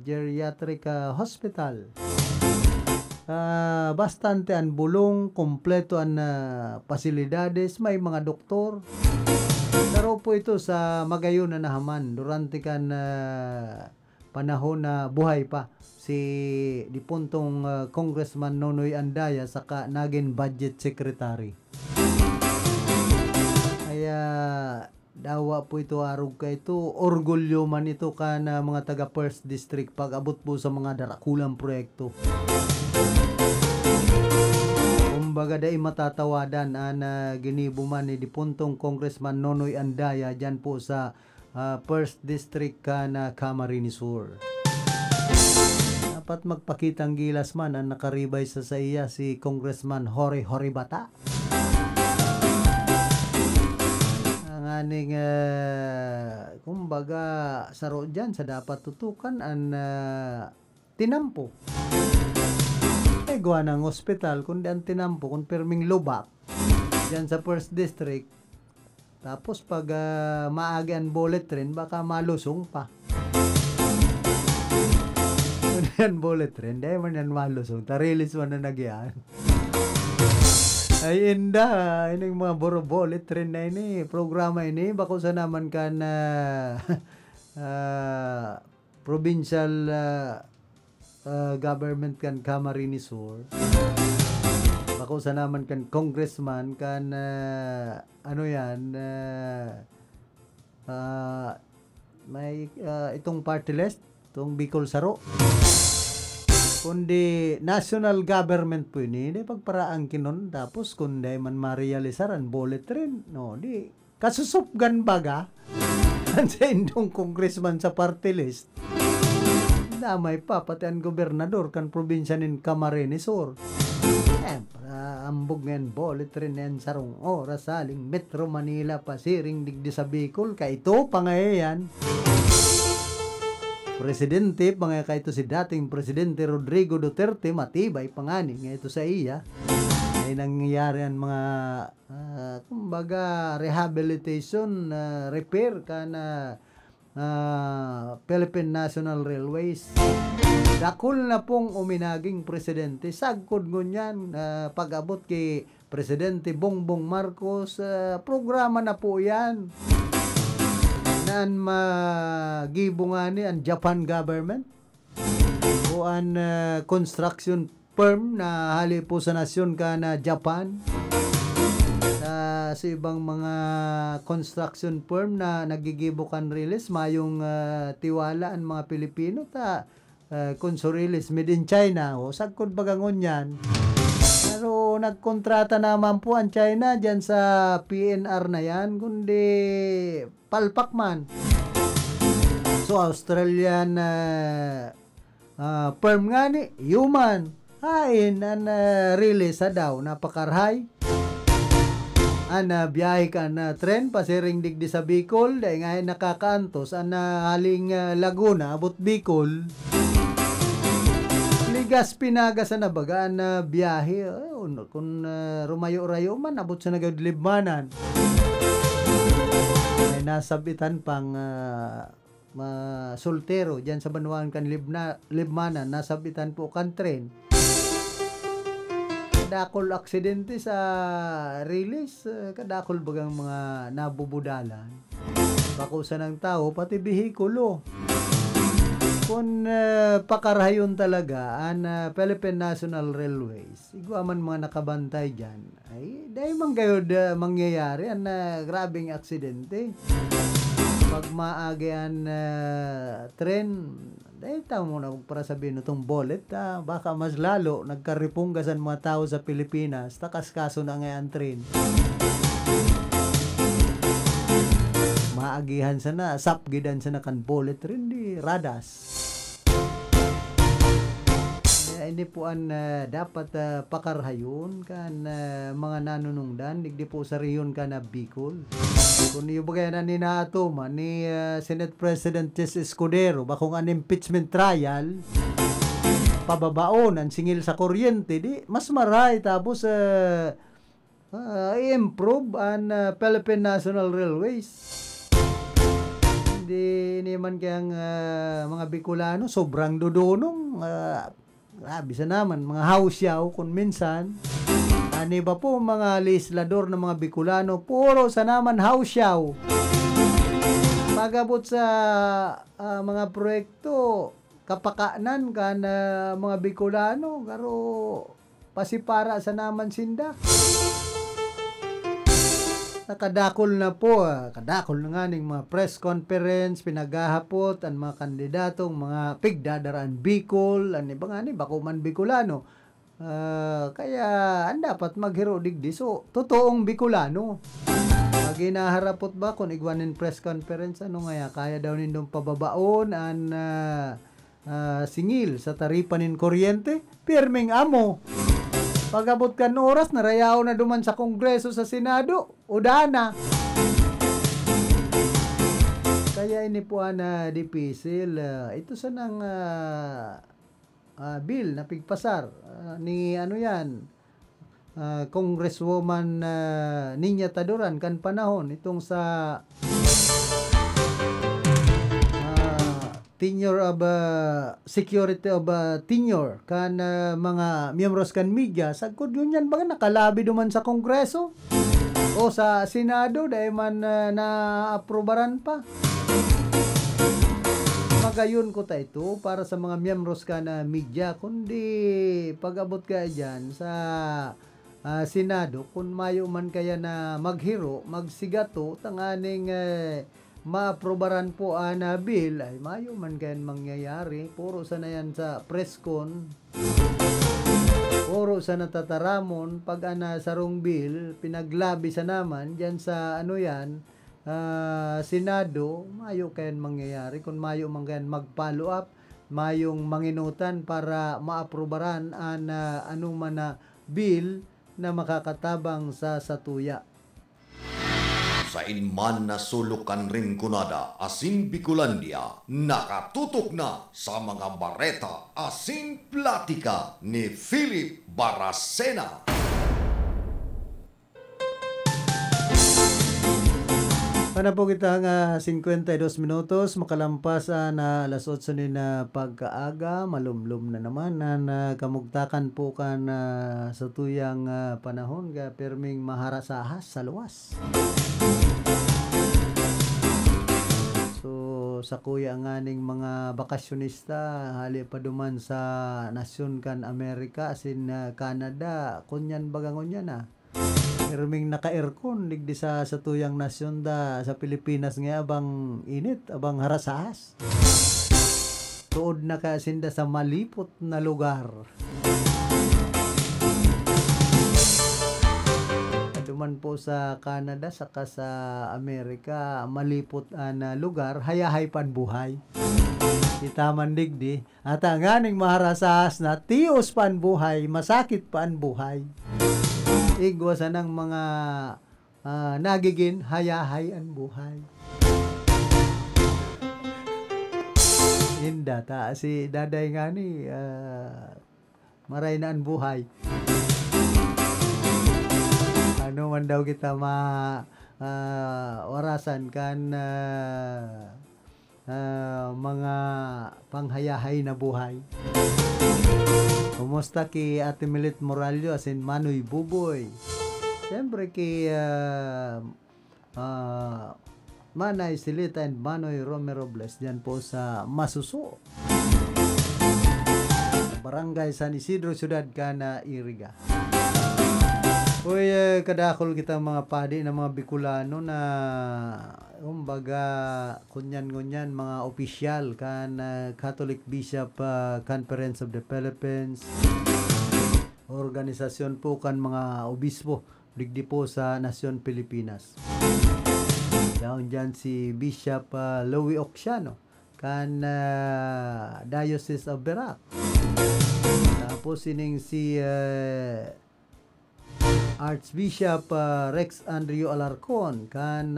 Geriatric Hospital. Bastante ang bulong, kompleto ang pasilidades, may mga doktor. Pero po ito sa magayon na nahaman durante kan panahon na buhay pa si dipuntong Congressman Nonoy Andaya saka naging budget secretary. Kaya dawa po ito arog ka ito, orgulyo man ito ka na mga taga First District pag abot po sa mga darakulang proyekto. Kumbaga dai matatawadan na ginibo man ni dipuntong Congressman Nonoy Andaya dyan po sa First District ka na Camarines Sur. Dapat magpakitang gilas man ang nakaribay sa iya si Congressman Jorge Bata. Ang aning kumbaga saro dyan sa dapat tutukan ang tinampo. Gawa ng hospital kundi ang tinampo kung perming lubak dyan sa First District. Tapos pag maagi ang bullet train baka malusong pa. Kung yan bullet train dahil man yan malusong tarilis man na nagyan. Ay inda ining mga bullet train na ini programa ini bako sa naman kan provincial government kan Camarines Sur. Bako sa naman kan congressman kan ano yan may itong party list itong Bicol Saro. Kundi national government po ini di pagparaan kinon tapos kundi man ma-realisar ang bullet train no di kasusupgan baga sa indong congressman sa party list. Damay pa pati ang gobernador kan probinsya nin Camarines Sur. Ambog ngayon bullet train yan sarong oras saling Metro Manila pasiring digdi sa Bicol ka ito pangayayan. Presidente pangaya ka ito si dating Presidente Rodrigo Duterte matibay pangani nga ito sa iya. Ay nangyayari ang mga kumbaga rehabilitation repair ka na Philippine National Railways. Dakol na pong uminaging presidente. Sagkod ngunyan pag-abot kay Presidente Bongbong Marcos. Programa na po yan. Naan magibungani ang Japan government o ang construction firm na hali po sa nasyon ka na Japan. Sa ibang mga construction firm na nagigibukan release mayong tiwala ang mga Pilipino ta release made in China o sagkod bagangon yan. Pero nagkontrata naman po ang China dyan sa PNR na yan kundi palpak man. So Australian firm nga ni human hain ang release sa daw napakarhay. Ana biyahe ka na tren pasiring digdi sa Bicol dahil nga nakakaantos ana haling Laguna abot Bicol ligas pinaga sa nabagaan na biyahe kung rumayo-rayo man abot sa nagadlibmanan ay nasabitan pang soltero dyan sa Banwaan kan libmanan nasabitan po kan tren. Kadakol aksidente sa release, kadakol bagang mga nabubudalan. Bakusan ng tao, pati bihikulo. kung pakarahayon talaga ang Philippine National Railways, igwa man mga nakabantay dyan, ay dahil man kayo mangyayari ang grabing aksidente. Pag maagi ang tren, dahil tao mo na para sabihin itong bullet, baka mas lalo nagkaripunggasan mga tao sa Pilipinas, takas kaso na ngayon tren. Maagihan sana, sapgidan sana kan bullet rin di radas. Ini po ang dapat pakarhayon kan mga nanunungdan, digdi po sa riyon ka na Bicol. Kung yung bagay na ninatuman ni Senate President Ches Escudero, bakong an impeachment trial, pababaon ang singil sa kuryente, di mas maray tapos i-improve ang Philippine National Railways. Hindi man kayang mga Bicolano, sobrang dudunong. Grabe sa naman, mga hausyaw kung minsan. Ani ba po mga legislador ng mga Bicolano, puro sa naman hausyaw. Pagabot sa mga proyekto, kapakanan ka na mga Bicolano, karo pasipara sa naman sinda. Nakadakol na po, kadakol na nga ng mga press conference, pinagahapot ang mga kandidatong mga pigdadaraan Bicol, ano ba nga ni, Bakuman Bicolano. Kaya ang dapat maghiro digdi, so totoong Bicolano. Pag inaharapot ba kung igwanin press conference, ano nga kaya daw nindong pababaon ang singil sa taripanin kuryente, pirming amo. Pagabot kan oras, narayaw na duman sa Kongreso sa Senado, udana. Kaya ini po na dipisil. Ito sa nang bill na pigpasar ni ano yan, Congresswoman Niña Taduran kan panahon itong sa tenure of security of tenure kan mga miyembros kan media sagkod yun yan baga nakalabi duman sa Kongreso o sa Senado dahil man na-aprobaran pa. Magayon ko ta ito para sa mga miyembros kan media kundi pag-abot ka dyan sa Senado kung mayo man kaya na maghiro magsigato tanganing maaprobaran po na bill ay mayo man kayan mangyayari puro sana yan sa press con puro sa natataramon pag sarong bill pinaglabi sa naman dyan sa ano yan Senado mayo kayan mangyayari kung mayo man kayan mag-follow up mayong manginutan para maaprobaran anong man na bill na makakatabang sa satuya. Sa inman na sulukan rin kunada asin Bicolandia, nakatutok na sa mga bareta asin platika ni Philip Baracena. Pana po kita nga 52 minutos makalampas na alas 8 ni na pagkaaga malumlum na naman na kamugtakan po kan sa tuyang panahon ga perming maharasahas sa luwas. So sa kuya nga ning mga bakasyonista hali pa duman sa nasyon kan Amerika asin Canada kunyan bagangon yan Irming naka-aircon digdi sa tuyang nasyon da sa Pilipinas nga abang init, abang harasahas. Tuod na kasinda sa malipot na lugar. Duman po sa Canada saka sa Amerika malipot na lugar, hayahay pan buhay. Itaman digdi at ang aning maharasahas na tios pan buhay, masakit pan buhay. Igwasan ng mga nagiging hayahay ang buhay. Inda ta si daday nga ni maray na ang buhay. Ano man daw kita orasan kan mga panghayahay na buhay. Kumusta ki Ate Milit Moralio asin Manoy Buboy. Siyempre ki Manay Silita and Manoy Romero Bless diyan po sa Masuso. Barangay San Isidro, Ciudad Cana, Iriga. Uy, kadakol kita mga padi na mga Bicolano na kumbaga kunyan-kunyan mga opisyal kan Catholic Bishop Conference of the Philippines, organisasyon po kan mga obispo digdi po sa Nasyon Pilipinas. Daon dyan si Bishop Louis Oxiano kan Diocese of Berac. Tapos sining si Archbishop Rex Andrio Alarcon kan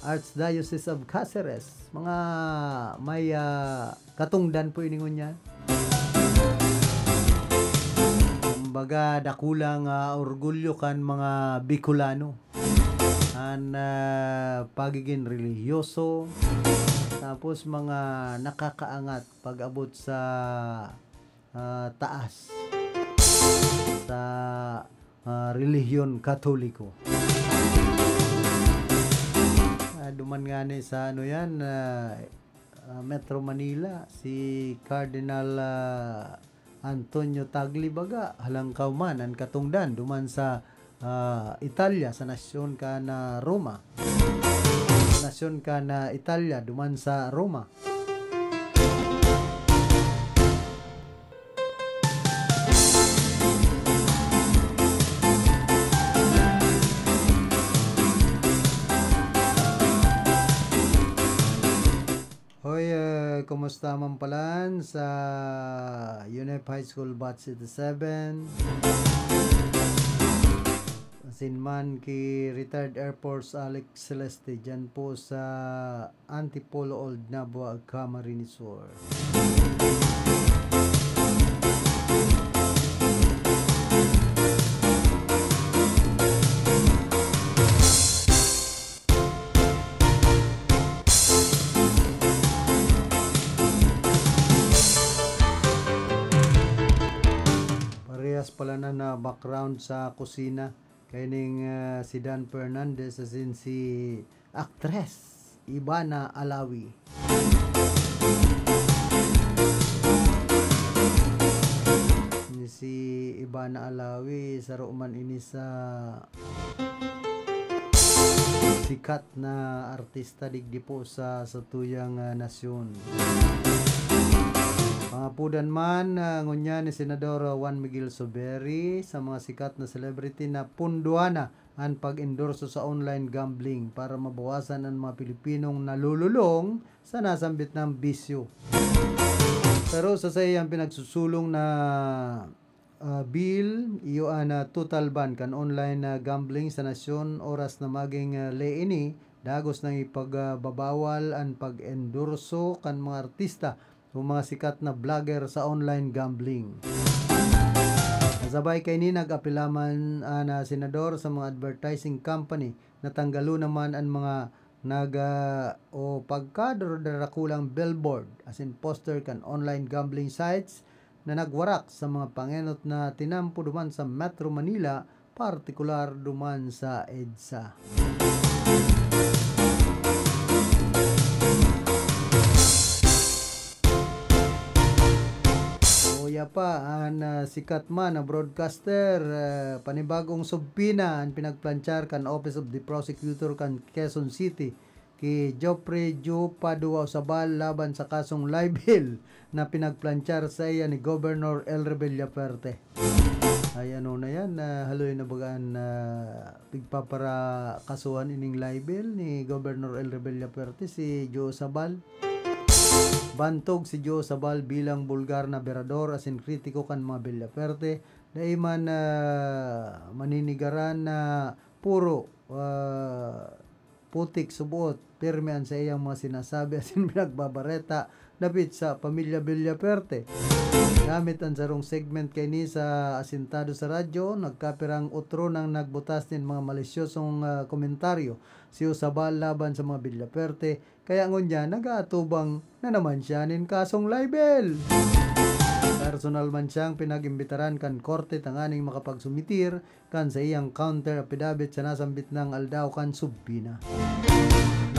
Archdiocese of Cáceres. Mga may katungdan po iningon niya. Kumbaga dakulang orgulyo kan mga Bicolano an pagiging religyoso, tapos mga nakakaangat pag-abot sa taas sa relihiyon Katoliko. Duman nga ni sa ano yan, Metro Manila, si Cardinal Antonio Taglibaga, halangkaw man ang katungdan duman sa Italia, sa nasyon ka na Roma. Nasyon ka na Italia, duman sa Roma. Kumusta man palan sa UNEP High School Batch 87, sinman ki retired Air Force Alex Celeste dyan po sa Antipolo Old Nabua, Camarines Sur. Pala na background sa kusina kaining si Dan Fernandez as in si actress Ivana Alawi. Si Ivana Alawi sa Roman ini sa sikat na artista digdi po sa tuyang nasyon. Mga pudan man, ngunya ni Senador Juan Miguel Soberi sa mga sikat na celebrity na punduana ang pag-endorso sa online gambling para mabawasan ang mga Pilipinong nalululong sa nasambit ng bisyo. Pero sa sayang pinagsusulong na bill, iyo na total ban kan online gambling sa nasyon oras na maging leini, dagos nang ipagbabawal ang pag-endorso kan mga artista o mga sikat na vlogger sa online gambling. Nasabay kay ni nag-apilaman na senador sa mga advertising company na tanggalo naman ang mga o pagkadarakulang billboard as in poster kan online gambling sites na nagwarak sa mga pangenot na tinampo duman sa Metro Manila, partikular duman sa EDSA. Pa ang sikat man na broadcaster panibagong subpina ang pinagplanchar kan Office of the Prosecutor kan Quezon City kay Joffrey Joe Padua Sabal laban sa kasong libel na pinagplanchar sa iya ni Governor El Rebella Perte. Ay ano na yan, haloy na bagaan pigpapara kasuhan ining libel ni Governor El Rebella Perte si Joe Sabal. Bantog si Joe Sabal bilang bulgar na berador as in kritiko kan mga Villaperte dahil man maninigaran na puro putik subuot pirmean sa iyang mga sinasabi as in pinagbabareta dapit sa pamilya Villaperte. Gamit ang sarong segment kay ni sa asintado sa radyo, nagkapirang utro nang nagbutas din mga malisyosong komentaryo si Sabal laban sa mga Villaperte. Kaya ngunya nag-aatubang na naman siya nin kasong libel. Personal man siyang pinag-imbitaran kan korte tanganing makapagsumitir kan sa iyang counter affidavit sa nasambit ng aldaw kan subpina.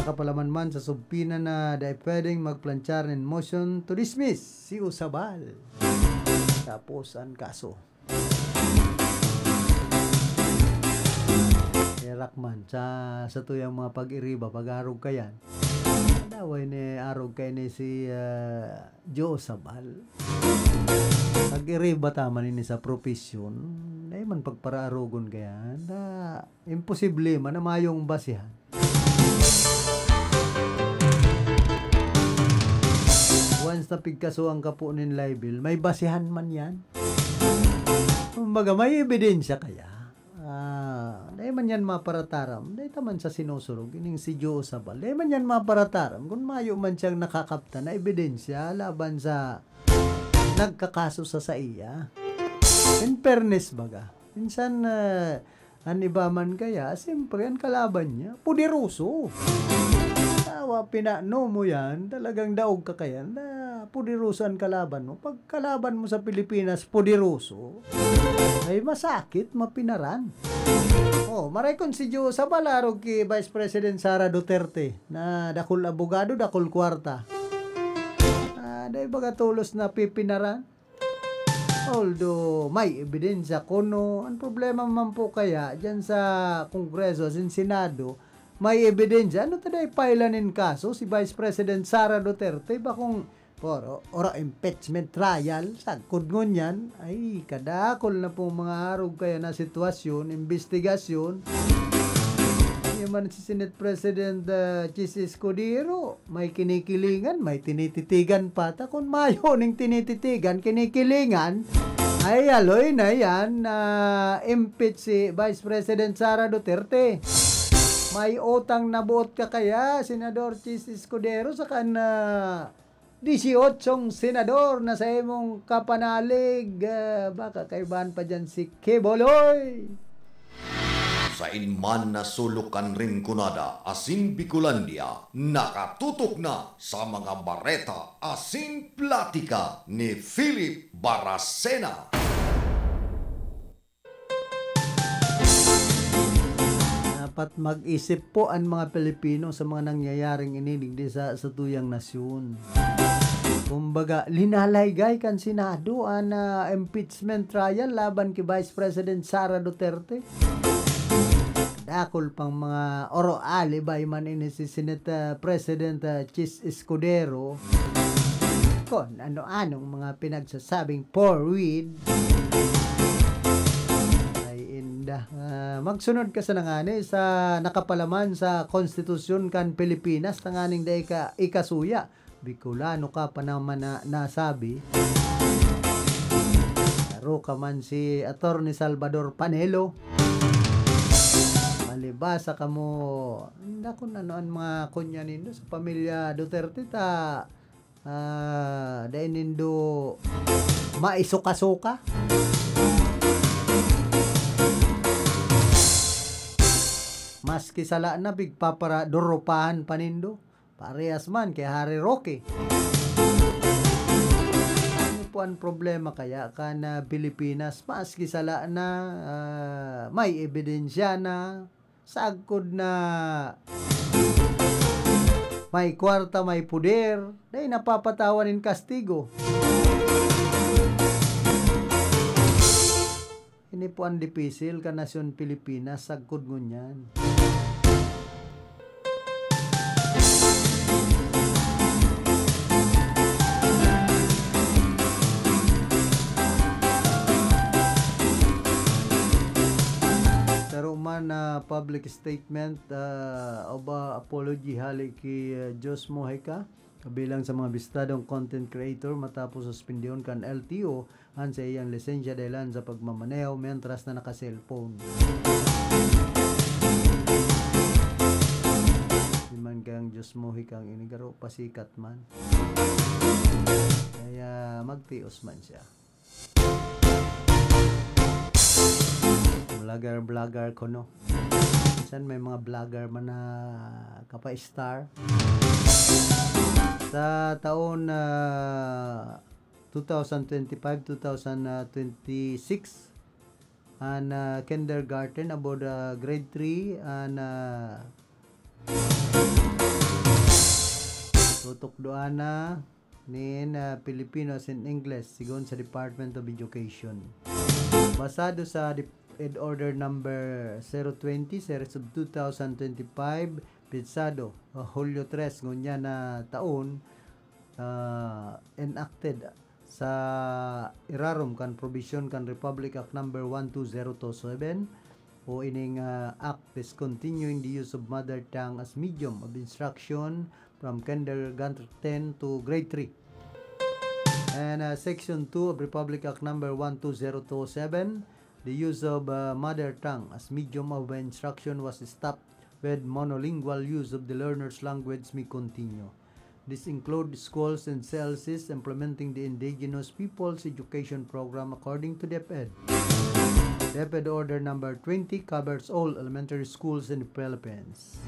Nakapalaman man sa subpina na dahil pwedeng magplanchar in motion to dismiss si Usabal. Tapos ang kaso. Rakman sa tuyang mga pag-iriba, pag-arog kayan. Daway ni arog kay ni si Joe Sabal. Pag-iriba taman ini sa profesyon, ay man pagparaarogon kaya na imposible man na mayong basihan. Once na pigkasuang ka po nin libel, may basihan man yan. Kumbaga may ebidensya kaya. Dahil man yan maparataram, dahil taman sa sinusurog, ining si Joe Sabal, dahil man yan maparataram, kung mayo man siyang nakakapta na ebidensya laban sa nagkakaso sa iya. In fairness baga, minsan ang iba man kaya, siyempre ang kalaban niya, pudiruso. Tawa, pinano mo yan, talagang daog ka kaya na pudiruso ang kalaban mo. Pag kalaban mo sa Pilipinas, pudiruso, ay masakit, mapinaran. Maray kon si Joe Sabal arog ki Vice President Sara Duterte na dakul abogado, dakul kwarta. Dahil baga tulos na pipinaran. Although may ebidensya kuno, ang problema man po kaya dyan sa Kongreso, sa Senado, may ebidensya. Ano taday pailanin kaso si Vice President Sara Duterte ba kung ora impeachment trial, sagkod ngon yan, ay kadakol na po mga arog kaya na sitwasyon, investigasyon. Yaman si Senate President Chis Escudero, may kinikilingan, may tinititigan pa. Kung mayo ning tinititigan, kinikilingan, ay aloy na yan na impeach si Vice President Sara Duterte. May utang na buot ka kaya, Senador Chis Escudero, sa kan 18 senador na sa imong kapanalig, baka kaibahan pa dyan si Keboloy. Sa inman na sulukan ring kunada, asin Bicolandia, nakatutok na sa mga bareta, asin platika ni Philip Baracena. Dapat mag-isip po ang mga Pilipino sa mga nangyayaring inilig sa tuyang nasyon. Kumbaga, linalaygay kan Senado ang impeachment trial laban kay Vice President Sara Duterte. Dakol pang mga alibay man ini si Senate President Chis Escudero. Kung ano-anong mga pinagsasabing porwid. Ay inda. Magsunod ka sa nangani sa nakapalaman sa konstitusyon kan Pilipinas tanganing da ikasuya. Bicolano ka pa naman na nasabi. Laro ka man si Attorney Salvador Panelo. Malibasa ka mo, hindi ko ano ang mga kunya nindo sa pamilya Duterte ta dahil nindo maisuka-suka. Maski sala na bigpapara doropahan panindo. Parehas man kay Harry Roque. Ano po ang problema kaya ka na Pilipinas maski sala na may ebidensya na sagkod na may kwarta, may puder, dahil napapatawan in kastigo. Ini po ang dipisil ka nasyon Pilipinas, sagkod ngunyan. Na public statement of apology hali kay Jos Mojica kabilang sa mga bistadong content creator matapos suspendyon kan LTO han sa iyang lisensya dahilan sa pagmamaneho mentras na naka-cellphone. Diman kang Jos Mojica ang inigaro pasikat man. Kaya magtios man siya. Vlogger ko no. Minsan may mga vlogger man na kapa-star. Sa taon 2025-2026 and kindergarten about grade 3 and tutok doana nin Filipinos in English sigon sa Department of Education. Basado sa Ed Order number 020 series of 2025 Pitsado Hulyo 3 ngunya na taon enacted sa irarom kan provision kan Republic Act number 12027 o ining act discontinuing the use of mother tongue as medium of instruction from kindergarten to grade 3. And section 2 of Republic Act number 12027, the use of mother tongue as medium of instruction was stopped with monolingual use of the learner's language may continue. This includes schools and CLCs implementing the Indigenous Peoples Education Program according to DepEd. DepEd Order number 20 covers all elementary schools in the Philippines.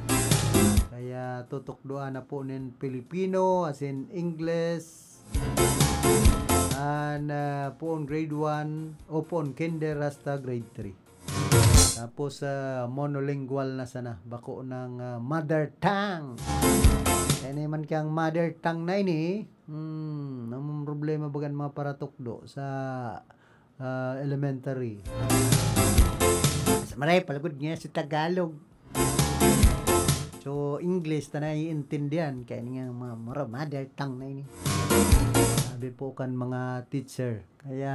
Kaya tutukdoan na po nin Filipino as in English and po on grade 1 o po on kinder hasta grade 3. Tapos monolingual na sana bako ng mother tongue. Kaya man kang mother tongue na ini namang problema bagan mga paratukdo sa elementary. Maray palagod niya si Tagalog. So English na naiintindihan kaya nga mga mother tongue na ini. Sabi po kan mga teacher. Kaya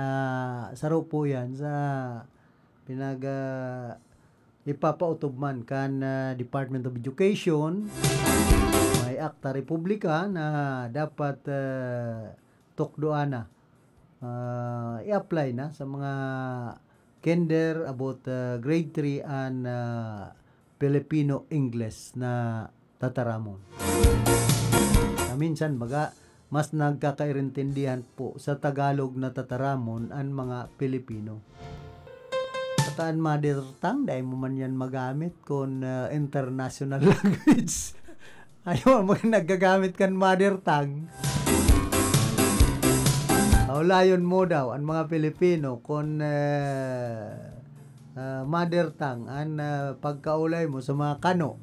saro po yan sa ipapautubman kan Department of Education. May akta republika na dapat tukdoan na i-apply na sa mga kinder about grade 3 and Filipino English na tataramon. Minsan baga mas nagkakairintindihan po sa Tagalog na tataramon ang mga Pilipino. Kataan mother tongue, dahil mo man yan magamit kung international language. Ayaw mo nagagamit kan mother tongue. Layon mo daw ang mga Pilipino kung mother tongue ang pagkaulay mo sa mga Kano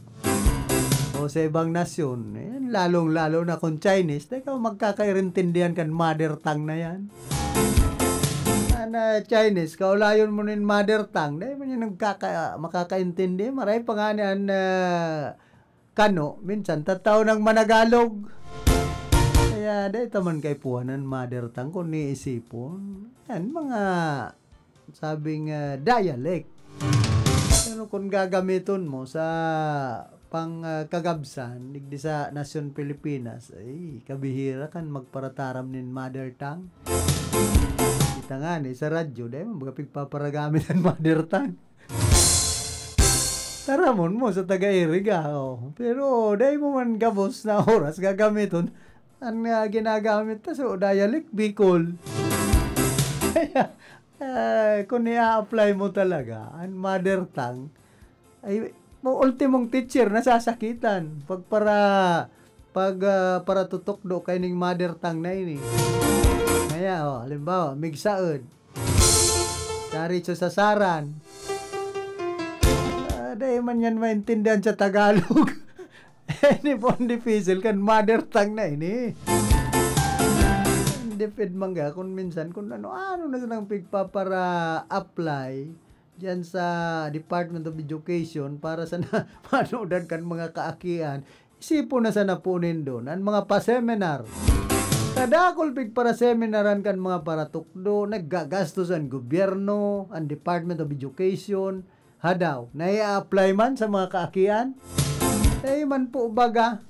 o sa ibang nasyon. Lalong-lalo na kung Chinese, teka magkakairintindihan kan mother tongue na yan. Chinese, kaulayon mo nin mother tongue, dahil man yung makakaintindi. Maray pa nga niyan Kano, minsan tataw ng Managalog. Kaya dahil taman kay puhanan mother tongue kung niisipon. Yan, mga sabing dialect. Pero kung gagamiton mo sa kagabsan, digdi sa Nasyon Pilipinas, ay kabihira kan magparataram nin mother tongue. Kita nga ni sa radyo, dahil mga pigpaparagamit ang mother tongue. Taramon mo sa taga-iriga. Pero dahil mo man gabos na oras gagamiton, ang ginagamit ta so dialect Bicol. Kaya kung i-apply mo talaga ang mother tongue, ay ultimong teacher nasasakitan para tutukdo kay ning mother tongue na ini. Kaya halimbawa migsaod Diretso sa saran. Dahil man yan maintindihan sa Tagalog. Ini po ang difficile kan mother tongue na ini. Depend man ga kung minsan kung ano na lang pigpapara apply diyan sa Department of Education para sa manood kan mga kaakian. Isipon na sana punin doon ang mga pa-seminar. Kada kulpig para seminaran kan mga paratukdo, naggagastos ang gobyerno, ang Department of Education, hadaw, nai-apply man sa mga kaakian. Eh man po baga,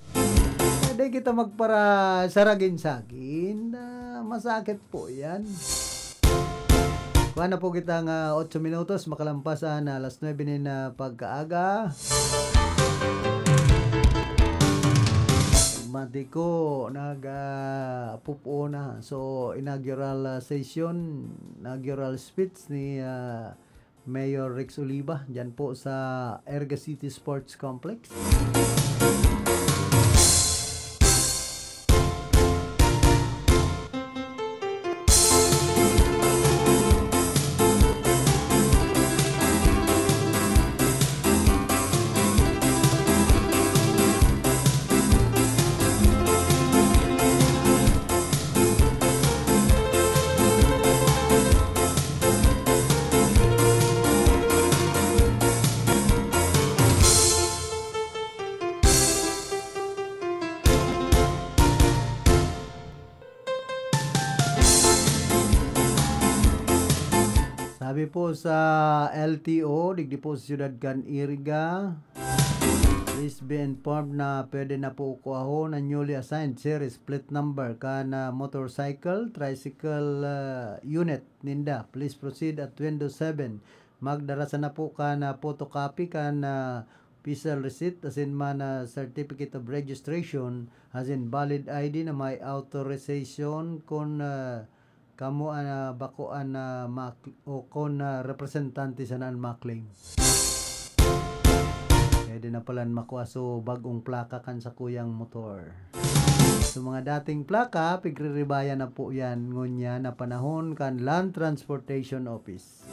hindi kita magpara saragin-sagin, masakit po yan. Kuha na po kita nga 8 minutos, makalampasan na alas 9 na pagkaaga. Mati ko nagpupo na. So inaugural session, inaugural speech ni Mayor Rex Oliva diyan po sa Erga City Sports Complex. Sabi po sa LTO, digdi po sa Siyudad Can Iriga, please be informed na pwede na po kuha na newly assigned series plate number kana motorcycle, tricycle unit ninda. Please proceed at window 7. Magdarasa na po kana photocopy kana official receipt as in man certificate of registration as in valid ID na may authorization kon kamo bakuan o kon representante sa naan maklaim. Pwede na pala makuha so bagong plaka kan sa kuyang motor. So mga dating plaka, pigriribaya na po yan ngunya na panahon kan Land Transportation Office.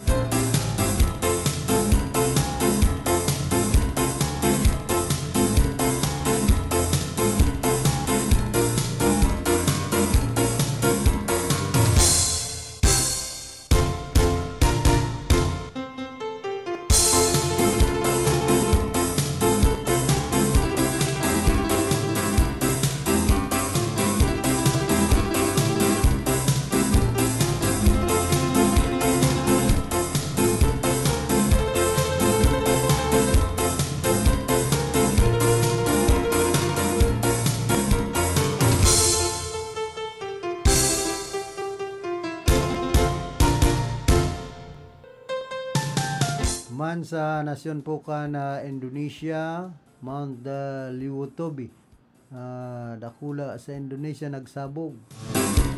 Man sa nasyon po ka na Indonesia, Mount Liwotobi. Dakula sa Indonesia nagsabog.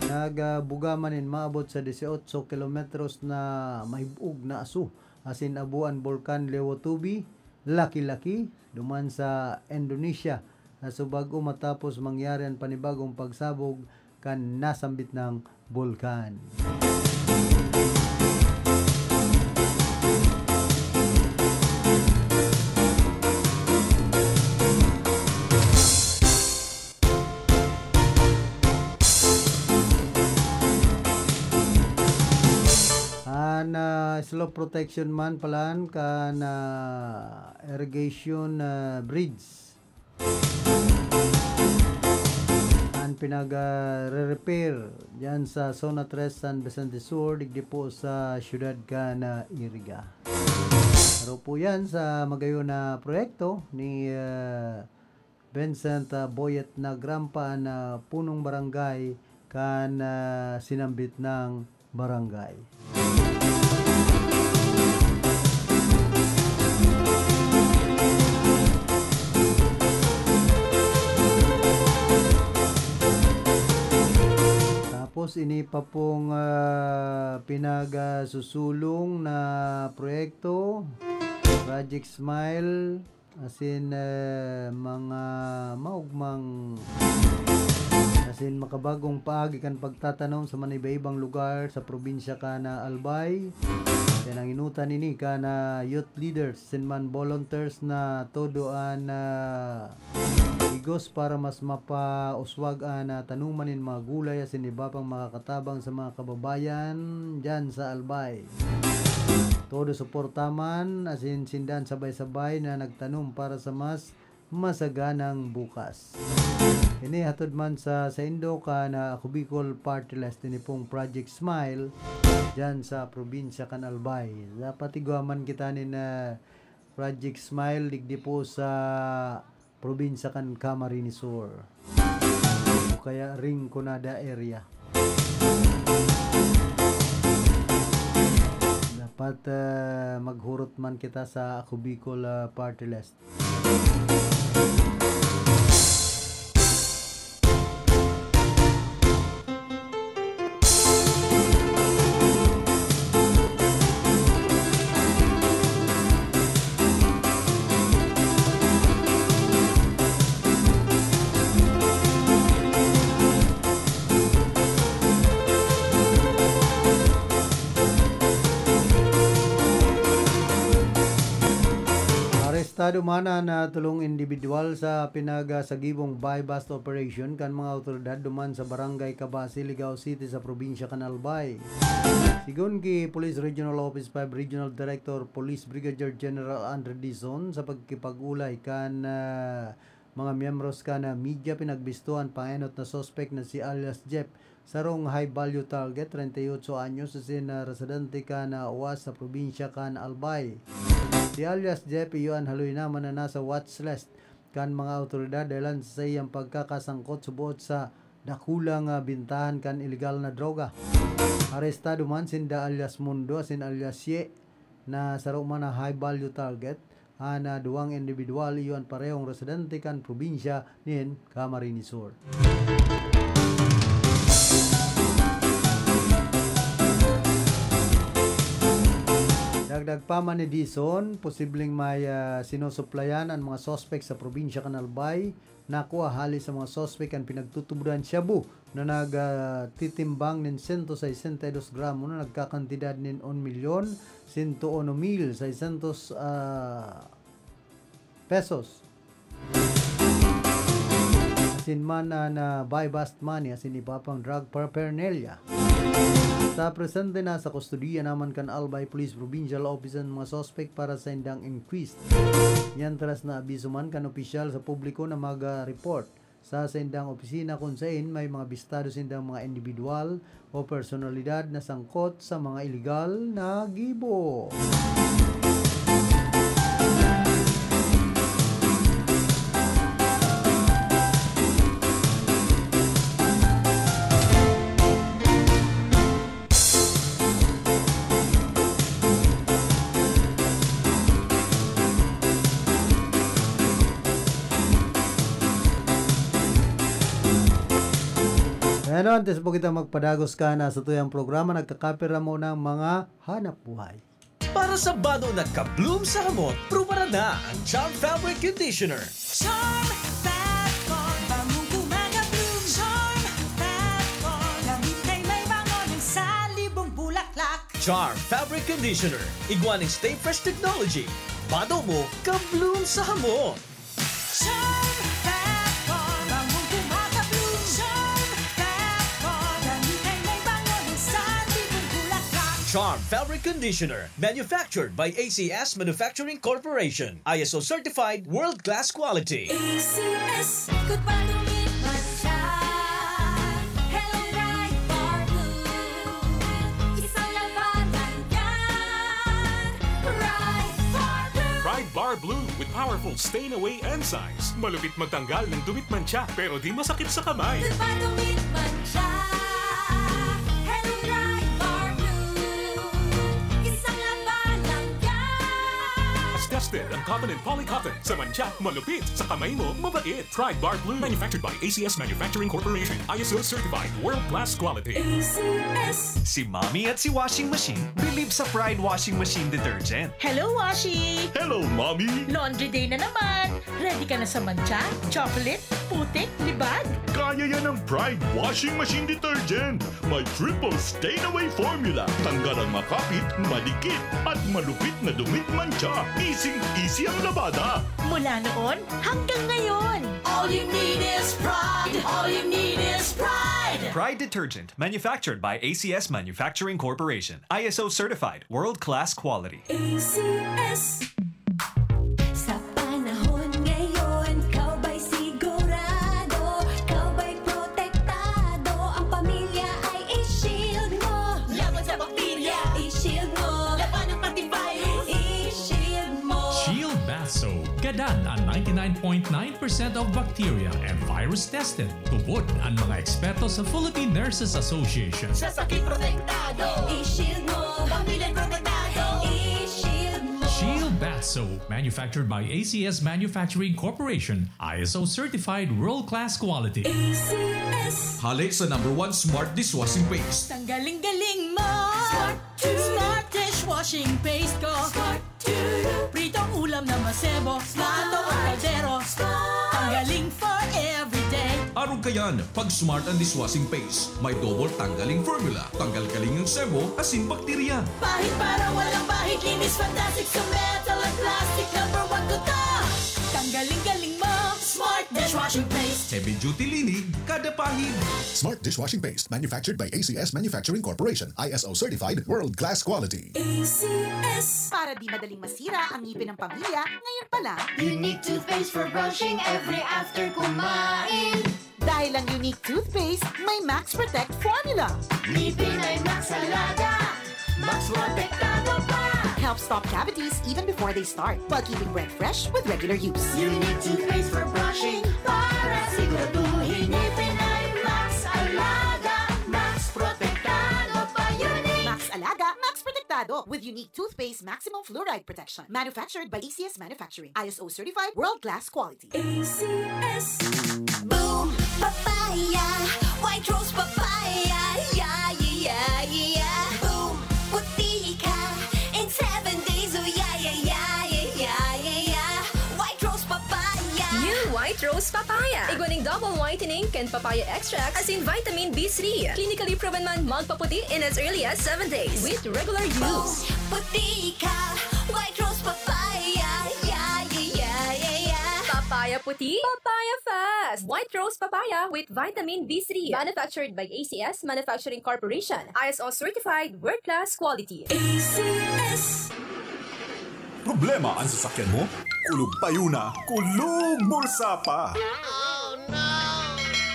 Nagbugaman maabot sa 18 kilometros na mahibog na aso. Asin abuan Volcan Liwotobi, laki-laki, duman sa Indonesia. Nasubago matapos mangyari ang panibagong pagsabog kan nasambit ng bulkan. Slope protection man palan kan irrigation bridge an pinag-repair diyan sa Zona 3 San Vicente Sur digdi po sa Siyudad Can Iriga. Pero po yan sa magayon na proyekto ni Vincent Boyet na Grampa na punong barangay kan sinambit ng barangay. Tapos ini pa pong pinagsusulong na proyekto Project Smile asin mga maugmang asin makabagong paagi kan pagtatanom sa maniba-ibang lugar sa probinsya kana Albay. Yan ang inutan ini kana youth leaders sin man volunteers na todoan igos para mas mapauswag na tanumanin mga gulay asin iba pang makakatabang sa mga kababayan dyan sa Albay. Todo suportaman asin sindan sabay-sabay na nagtanom para sa mas masaganang bukas. Ini hatod man sa Indo ka na Bicol Party List ini pong Project Smile dyan sa probinsya kan Albay. Dapat iguaman kita ni na Project Smile digdi po sa probinsya kan Camarines Sur o kaya Rinconada area. Dapat maghurot man kita sa Bicol Party List. Arestado mana na tulong individual sa pinagasagibong buy-bust operation kan mga otoridad duman sa barangay Cabasi, Ligao City sa probinsya kan Albay. Sigon ki Police Regional Office 5 Regional Director Police Brigadier General Andre Dizon sa pagkipag-ulay kan mga miyembros ka na media pinagbistuhan pangenot na suspect na si alias Jeff sarong high value target 38 anyos sin residente ka na uwas sa probinsya kan Albay. Si alias Jeff iyon haluy naman na nasa watch list kan mga autoridad dahil sa iyang pagkakasangkot subuot sa dakulang bintahan kan illegal na droga. Arestado man sinda alias Mundo sin alias Ye na sarong man na high value target na duwang individual iyon parehong residente kan probinsya nin Camarines Sur. Dagdag pa man ni Dison, posibleng may sinusuplayan ang mga sospek sa probinsya kan Albay. Nakuha hali sa mga sospek ang pinagtutubudan Shabu na nagtitimbang nin 162 gramo na nagkakantidad nin 1,101,600 pesos. Asin man na buy bust money asin ipapang drug paraphernalia. Sa presente na sa kustudiya naman kan Albay Police Provincial Office ang mga suspect para sa indang increased. Yan teras na abiso man kan opisyal sa publiko na mag-report sa indang opisina kung saan may mga bistado sindang mga individual o personalidad na sangkot sa mga illegal na gibo. Ano, antes po kita magpadagos ka na sa tuyang programa, nagkakapira mo ng mga hanap buhay. Para sa bano nagka-bloom sa hamot, prubaran na ang Charm Fabric Conditioner. Charm Fat-Con, bangong kumaga-bloom. Charm Fat-Con, gamit kay may bangon ng salibong bulaklak. Charm Fabric Conditioner, igwaning Stay Fresh Technology. Bano mo, ka-bloom sa hamot. Charm Fat-Con, bangong kumaga-bloom. Charm Fat-Con, gamit kay may bangon ng salibong bulaklak. Charm Fabric Conditioner, manufactured by ACS Manufacturing Corporation. ISO certified, world-class quality. ACS, good palumit man siya. Hello, right for blue. Isang labanan yan. Right for blue. Pride Bar Blue with powerful stain-away enzymes. Malupit magtanggal ng dumit mancha pero di masakit sa kamay. Good palumit man siya. Hello, right for blue. Isang labanan yan. As tested ang cotton and polycotton. Sa mancha, malupit. Sa kamay mo, mabait. Pride Bar Blue. Manufactured by ACS Manufacturing Corporation. ISO certified, world-class quality. ACS. Si Mommy at si Washing Machine believe sa Pride Washing Machine Detergent. Hello, Washi! Hello, Mommy! Laundry day na naman! Ready ka na sa mancha, chocolate, putik, libag? Kaya yan ang Pride Washing Machine Detergent. May triple stain-away formula. Tanggal ang makapit, madikit, at malupit na dumit mancha. Easy ang labada. Mula noon hanggang ngayon. All you need is pride. All you need is pride. Pride Detergent, manufactured by ACS Manufacturing Corporation. ISO certified, world-class quality. ACS. Sa panahon ngayon, kau ba'y sigurado? Kau ba'y protektado? Ang pamilya ay i-shield mo. Laban sa bakterya, i-shield mo. Laban ng antivirus, i-shield mo. Shield Bath Soap. Gadan ang 99.9% of bacteria and virus tested. Tubod ang mga eksperto sa Philippine Nurses Association. Sa sakit protektado, i-shield mo. Pamilyang protektado, i-shield mo. Shield Bath Soap, manufactured by ACS Manufacturing Corporation. ISO certified, world-class quality. ACS. Hali sa #1 Smart Dishwashing Paste. Ang galing-galing mo! Smart Smart dishwashing paste ko! Smart Pritong ulam na masebo, plato o kaldero. Ang galing for everyday. Araw kayan, pag Smart ang Dishwashing Paste, may double tanggaling formula. Tanggal-galing ng sebo, asin bakterya. Bahit para walang bahit, linis fantastic sa metal at plastic. #1 ko to. Ang galing-galing mo! Smart dishwashing paste. Heavy duty linig, kada pahid. Smart Dishwashing Paste, manufactured by ACS Manufacturing Corporation. ISO certified, world-class quality. ACS. Para di madaling masira ang ngipin ng pamilya, ngayon pa lang. Unique toothpaste for brushing every after kumain. Dahil ang unique toothpaste, may Max Protect formula. Ngipin ay Max Alaga, Max Protektado pa. Helps stop cavities even before they start, while keeping breath fresh with regular use. Unique toothpaste for brushing para siguraduhin ngipin ay Max Alaga, Max Protektado pa. Unique Max Alaga, Max Protektado with unique toothpaste maximum fluoride protection. Manufactured by ACS Manufacturing. ISO certified, world-class quality. ACS. Boom, papaya, white rose papaya, yeah, yeah, yeah. Boom, puti ka in 7 days, oh yeah, yeah, yeah, yeah, yeah, yeah. White rose papaya. New White Rose Papaya. Iguaning double whitening and papaya extract as in vitamin B3. Clinically proven man magpaputi in as early as 7 days with regular use. Puti ka, white rose papaya, yeah, yeah, yeah, yeah. Papaya puti, papaya fast. White Rose Papaya with vitamin B3. Manufactured by ACS Manufacturing Corporation. ISO certified, world-class quality. ACS. Problema ang sasakyan mo? Kulog payo na, kulog bulsa pa!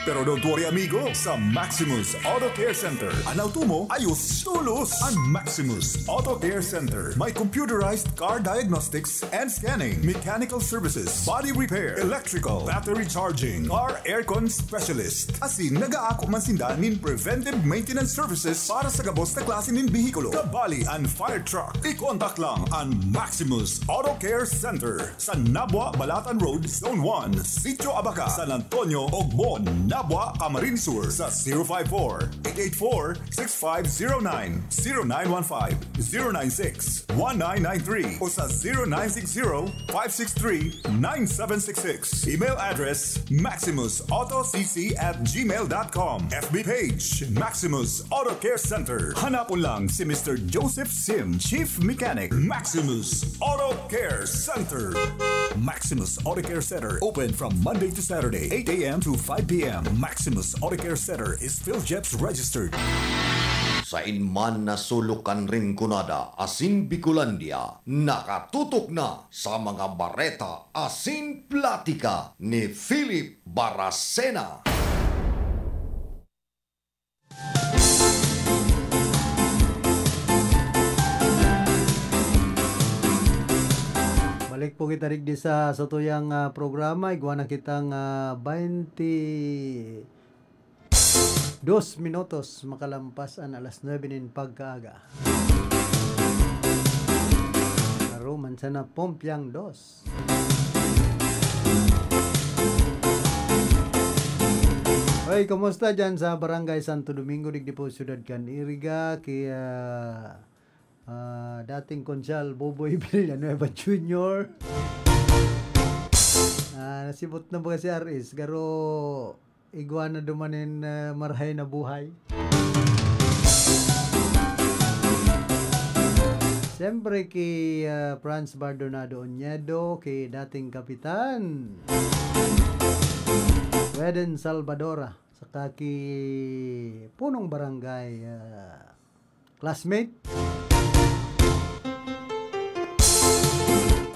Pero don't worry amigo, sa Maximus Auto Care Center, ang auto mo ayos tulos. Ang Maximus Auto Care Center may computerized car diagnostics and scanning, mechanical services, body repair, electrical, battery charging, car aircon specialist. Asin nagaako man sinda nin preventive maintenance services para sa gabos na klase nin bihikulo, kabali and fire truck. I-contact lang ang Maximus Auto Care Center sa Nabwa, Balatan Road, Zone 1, Sitio Abaca, San Antonio, Ogbon, Nabwa, Camarines Sur sa 054-884-6509, 0915-096-1993 o sa 0960-563-9766. Email address maximusautocc@gmail.com. FB page Maximus Auto Care Center. Hanapon lang si Mr. Joseph Sim, Chief Mechanic, Maximus Auto Care Center. Maximus Auto Care Center open from Monday to Saturday, 8 a.m. to 5 p.m. Maximus Auto Care Center is PhilJeps registered. Sa inman na sulukan rin kunada, asin Bicolandia, nakatutok na sa mga bareta asin platika ni Philip Baracena. Balik po kita rin sa tuyang programa. Iguana kitang 22 minutos makalampasan alas 9 nin pagkaaga. Naruman sana Pompiang 2. Hey, kumusta dyan sa Barangay Santo Domingo, Digdi po, Ciudad Caniriga, kaya dating konsyal Boboy Villanueva Jr. Nasibot na ba si RS garo iguana dumanin marhay na buhay. Siyempre kay Franz Bardonado Oñedo, kay dating kapitan Weden Salvadora, saka kay punong barangay classmate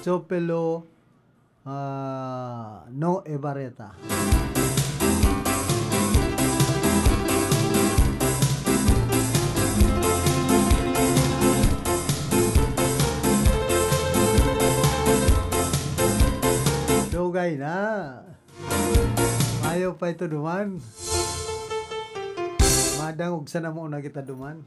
Chopelo No Evareta. Dugay na. Ayaw pa ito duman. Madang ug sana mo na kita duman.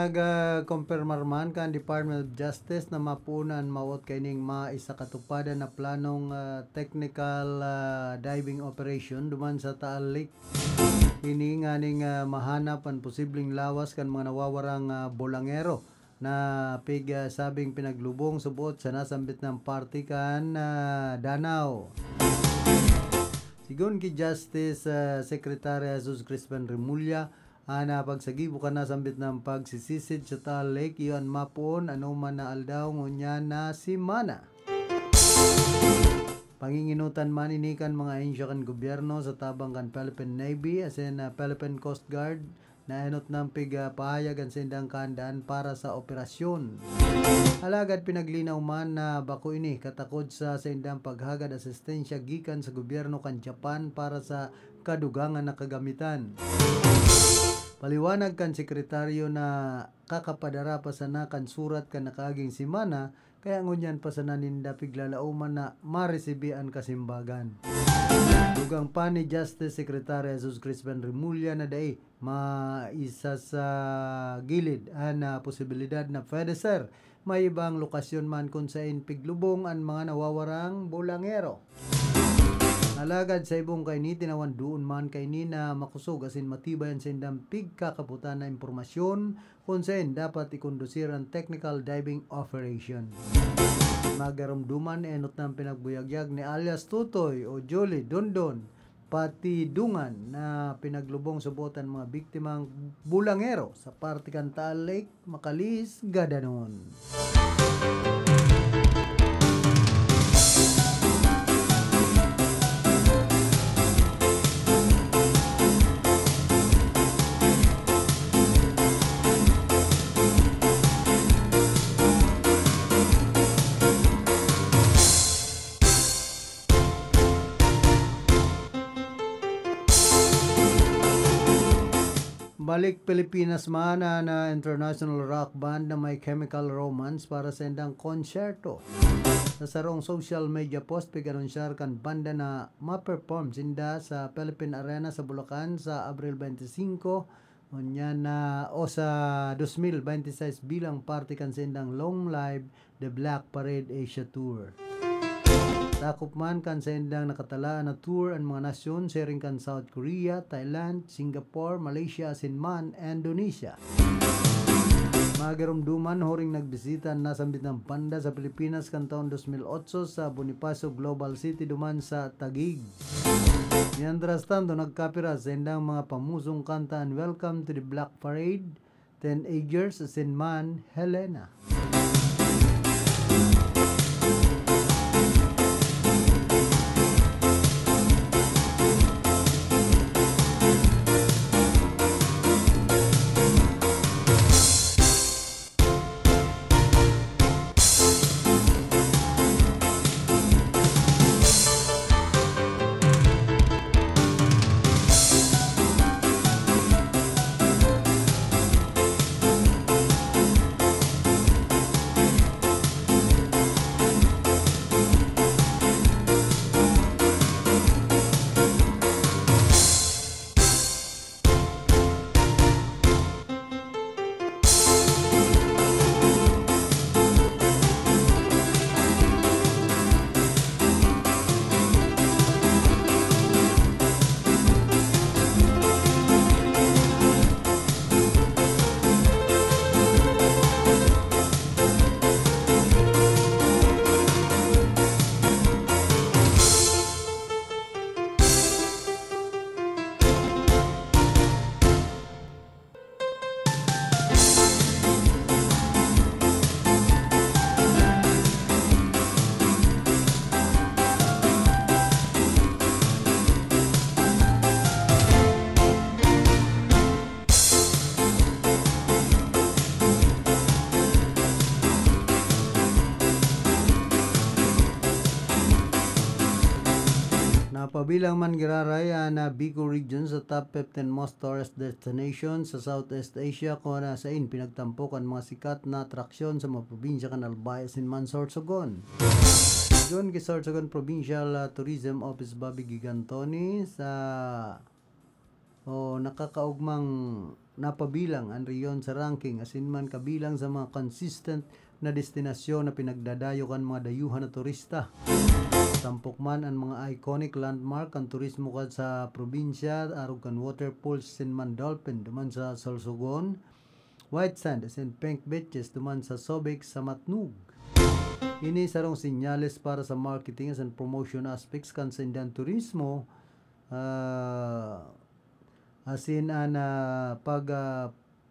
Nag-confirmar man kan Department of Justice na mapunan mawot kaining maisa katupadan na planong technical diving operation duman sa Taal Lake. Ini nga ning mahanap ang posibleng lawas kan mga nawawarang bolangero na sabing pinaglubong subot sa nasambit ng party kan Danao. Sigon ki Justice Secretary Jesus Crispin Remulla, ana pagsagibo ka na sambit ng pagsisisid sa Taal Lake, iyon mapon anuman na aldaw ngunya na si Mana. Panginginutan man inikan mga ahensya kan gobyerno sa tabang kan Philippine Navy as in Philippine Coast Guard na enot ng pahayag ang sindang kahandaan para sa operasyon. Alagad pinaglinaw man na bako ini katakod sa sindang paghagad asistensya gikan sa gobyerno kan Japan para sa kadugangan na kagamitan. Paliwanag kan sekretaryo na kakapadara pa sana kan surat kan nakaging simana, kaya ngunyan pa sana ninda piglalauman na maresibian kasimbagan. Dugang pa ni Justice Secretary Jesus Crispin Remulla na dai maisa sa gilid na posibilidad na pwede sir may ibang lokasyon man kung saan piglubong ang mga nawawarang bolangero. Alagad sa ibong kaini tinawan doon man kaini na makusog asin matibay ang sindang pigkakabutan na impormasyon kung saan dapat ikondusir ang technical diving operation. Magarumduman enot ng pinagbuyagyag ni alias Tutoy o Jolie Dondon pati dungan na pinaglubong subotan mga biktimang bulangero sa parte kan Taal Lake, Macalis, Gadanon. Balik Pilipinas man na international rock band na may Chemical Romance para sa endang konsyerto. Sa sarong social media post piganunsyar kan banda na ma-perform sinda sa Philippine Arena sa Bulacan sa Abril 25 sa 2026 bilang parte kan sindang long live The Black Parade Asia Tour. Takop man kan sa endang nakatalaan na tour ang mga nasyon sharing kan South Korea, Thailand, Singapore, Malaysia, Sinman, Indonesia. Magarumduman horing nagbisita na sambit ng banda sa Pilipinas kan taon 2008 sa Bonifacio Global City duman sa Taguig. Mientras tanto nagkapira sa endang mga pamusong kanta and Welcome to the Black Parade, Teenagers, Sinman, Helena. Pabilang man giraraya na Bicol region sa top 15 most tourist destinations sa Southeast Asia kung sa pinagtampok ang mga sikat na atraksyon sa mga probinsya kan Albay, Sinman, Sorsogon. Doon kay Sorsogon Provincial Tourism Office Bobby Gigantoni sa nakakaugmang napabilang ang riyon sa ranking asin man kabilang sa mga consistent na destinasyon na pinagdadayo kan mga dayuhan na turista. Tampok man ang mga iconic landmark ang turismo kad sa probinsya arog kan waterfalls sin man Dolphin duman sa Sorsogon, White Sand asin Pink Beaches duman sa Sobeck sa Matnug. Ini sarong sinyales para sa marketing and promotion aspects kan sa indang turismo asin pag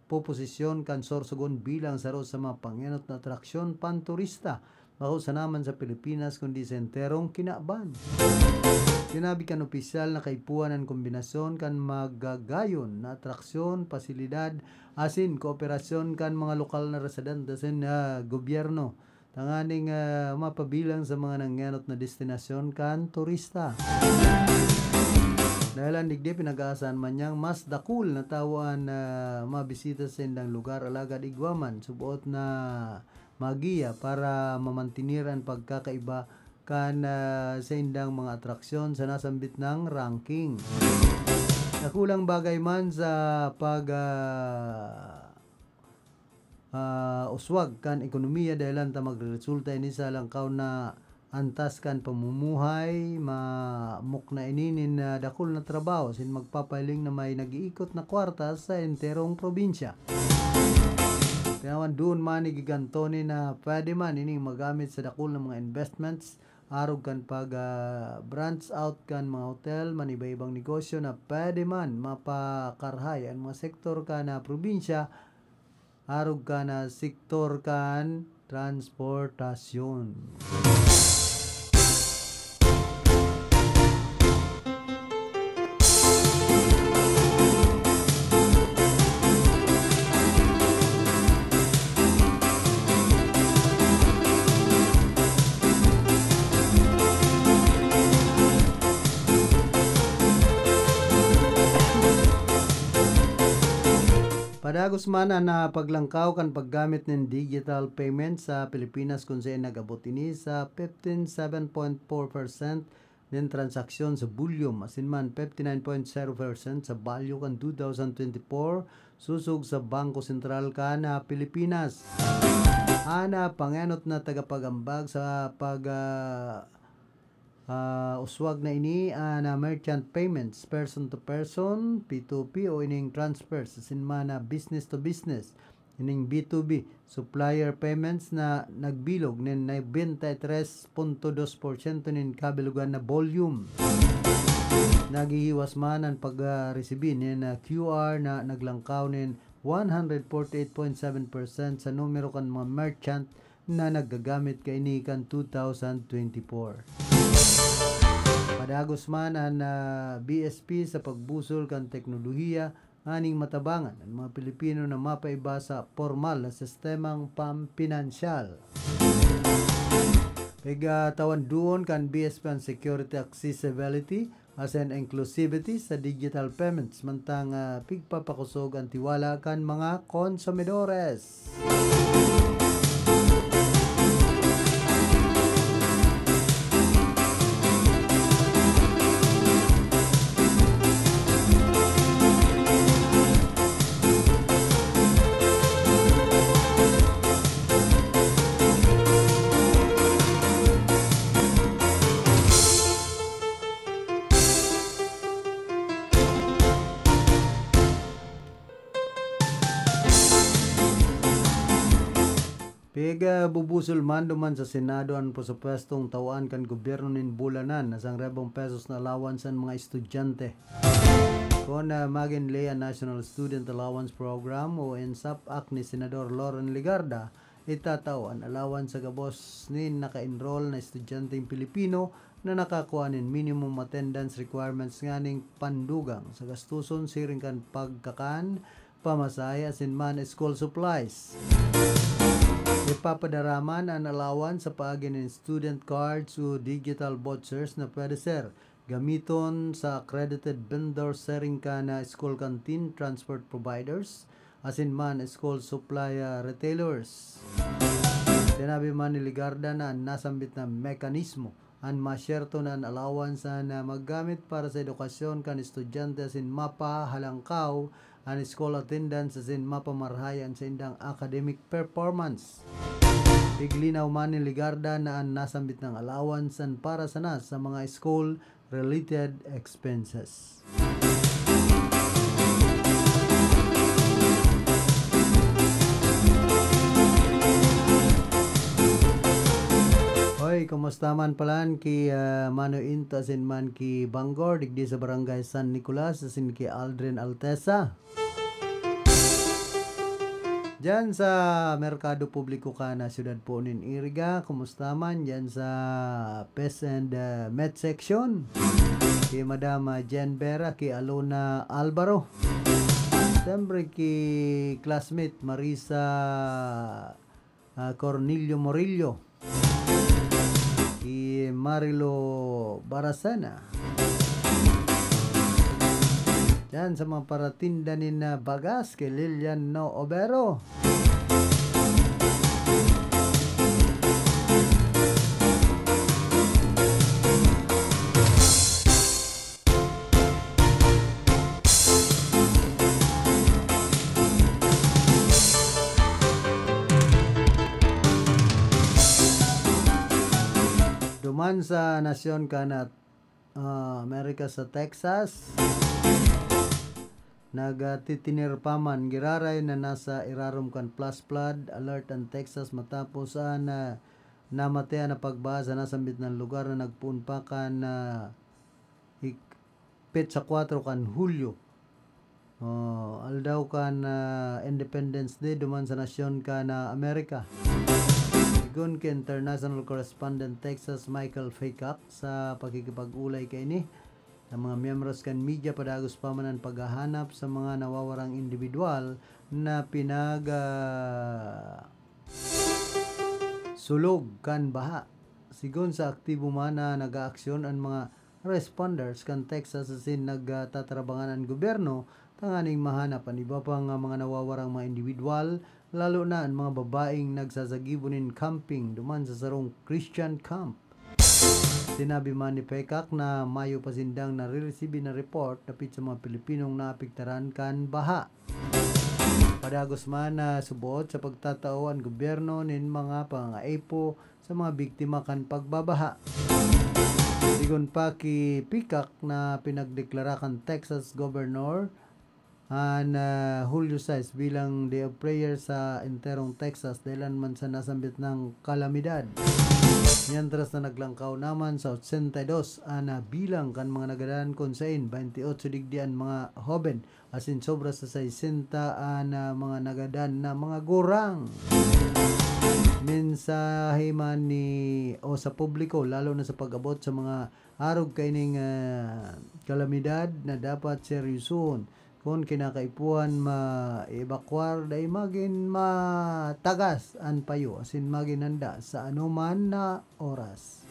poposisyon kan Sorsogon bilang saro sa mga pangenot na atraksyon panturista bako sa naman sa Pilipinas kundi sa enterong kinaban. Sinabi kan opisyal na kaipuan ang kombinasyon kan magagayon na atraksyon, pasilidad, asin kooperasyon kan mga lokal na residente asin gobyerno tanganing mapabilang sa mga nangyanot na destinasyon kan turista. Dahil ang digdi pinag-aasahan man niyang mas dakul na tawaan na mabisita sa indang lugar alagad igwaman subuot na magiya para mamantiniran pagkakaiba kan sa indang mga atraksyon sa nasambit ng ranking. Nakulang bagay man sa pag uswag kan ekonomiya dahil ta magresulta ini sa langkaw na antas kan pamumuhay mamuk na ininin na dakul na trabaho sin magpapahiling na may nag-iikot na kwarta sa enterong probinsya. Kaya doon man gigantonin na pwede man ining magamit sa dakul ng mga investments arog kan pag branch out kan mga hotel man iba-ibang negosyo na pwede man mapakarhay ang mga sektor kan na probinsya arog kan na sektor kan transportasyon. Padagos man na paglangkaw kan paggamit ng digital payment sa Pilipinas kung saan nagabot ini sa 57.4% ng transaksyon sa volume asin man 59.0% sa value kan 2024 susug sa Bangko Sentral kan na Pilipinas. Ana pangenot na tagapagambag sa pag uswag na ini na merchant payments person to person P2P o ining transfers asin man na business to business ining B2B supplier payments na nagbilog nin 93.2% nin kabilugan na volume. Nagihiwas man ang pag-receive nin QR na naglangkaw nin 148.7% sa numero kan mga merchant na naggagamit kay ini kan 2024. Padagos man ang BSP sa pagbusol kan teknolohiya aning matabangan ang mga Pilipino na mapaiba sa formal na sistemang pampinansyal. Tawan doon kan BSP ang security accessibility as an inclusivity sa digital payments mantang pigpapakusog ang tiwala kan mga konsumidores. Bubusol man duman sa Senado ang presupwestong tawaan kan gobyerno nin bulanan na sang ₱2 na allowance ang mga estudyante. Kung magin Lea National Student Allowance Program o NSAP Act ni Senador Loren Legarda, itataw ang allowance sa gabos nin naka-enroll na estudyanteng Pilipino na nakakuha nin minimum attendance requirements nganing pandugang sa gastuson siring kan pagkakan, pamasahe asin man school supplies. Ipapadaraman ang allowance sa paagi ng student cards o digital vouchers na pwede ser gamiton sa accredited vendor sharing ka na school canteen transport providers asin man school supply retailers. Sinabi man ni Legarda na nasambit na mekanismo an masyerto na an allowance na maggamit para sa edukasyon kan estudyante asin mapa halangkaw an school attendance asin mapa marhayan sa indang academic performance. Piglinaw man ni Ligarda na ang nasambit ng allowance para sa mga school related expenses. Hoy, kumusta man palan ki Mano Into asin man ki Bangor digdi sa barangay San Nicolas asin ki Aldrin Altesa. Diyan sa Merkado Publiko Kana, Siyudad Punin Iriga, kumusta man diyan sa Pest and Med Section. Ki Madam Jen Vera, ki Alona Alvaro. Siyempre ki classmate Marisa Cornelio Morillo. Ki Marilo Barasana. Yan sa mga paratinda ni na bagas kay Lilian No Obero. Duman sa nasyon kanat Amerika sa Texas. Nagatitinirpaman giraray na nasa irarom kan plus flood alert ang Texas matapos na namatay na pagbaha sa nasambit ng lugar na nagpunpa kan higpit sa 4 kan Hulyo. Aldaw kan Independence Day duman sa nasyon kan Amerika. Sigun ka International Correspondent Texas Michael Faycock sa pagkikipag-ulay kay ni ang mga miyembros kan media padagos pa man ang paghahanap sa mga nawawarang individual na sulog kan baha. Sigon sa aktibo man na nag-aaksyon ang mga responders kan Texas asin nagtatrabangan ang gobyerno tanganing mahanap ang iba pang mga nawawarang mga individual, lalo na ang mga babaeng nagsasagibunin camping duman sa sarong Christian camp. Sinabi man ni Pekak na Mayo pasindang nare-receive na report dapit sa mga Pilipinong naapektaran kan baha. Padagos man na subot sa pagtatao ang gobyerno nin mga pangaipo sa mga biktima kan pagbabaha. Sigon pa ki Pekak na pinagdeklara kan Texas Governor Julio 6 bilang Day of Prayer sa enterong Texas dahil man sa nasambit ng kalamidad. Mientras na naglangkaw naman sa 82 bilang kan mga nagadaan konsain 28 digdian mga hoben asin sobra sa 60 mga nagadaan na mga gurang. Mensahe man sa publiko lalo na sa pag-abot sa mga arog kaining kalamidad na dapat seryoson kung kinakaipuan ma-evacuar dahil magin matagas ang payo asin magin handa sa anuman na oras.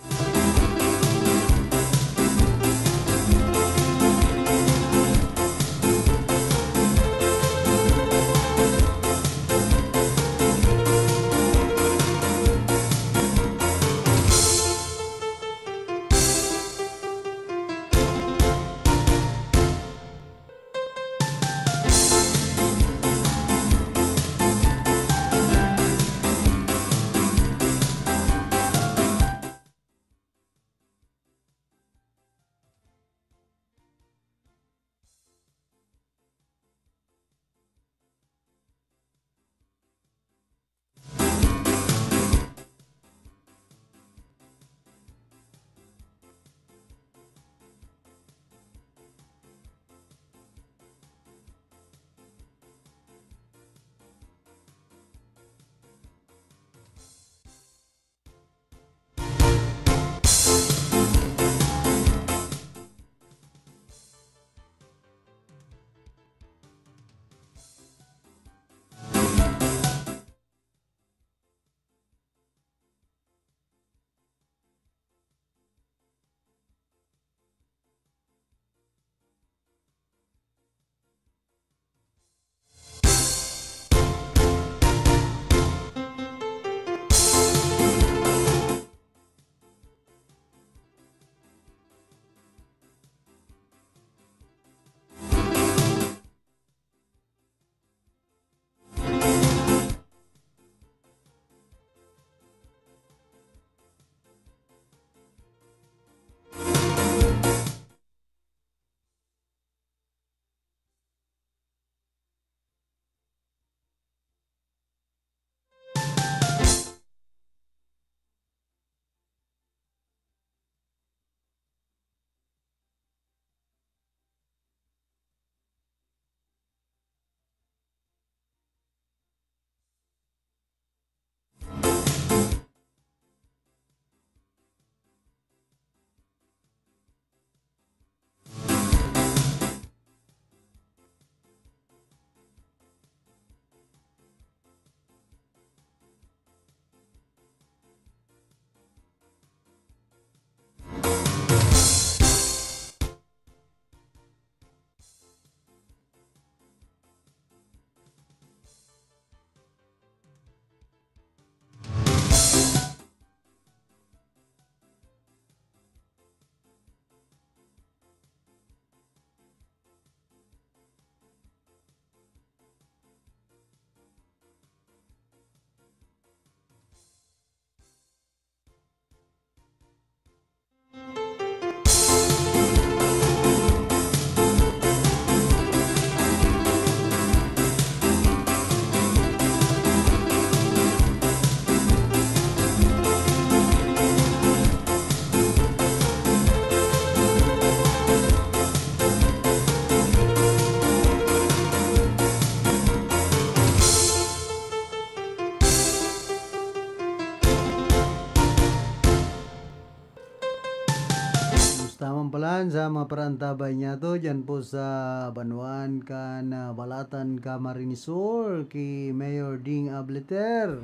yan sa mga parantabay niya to dyan po sa Banwan kan Balatan Camarines Sur ki Mayor Ding Ableter.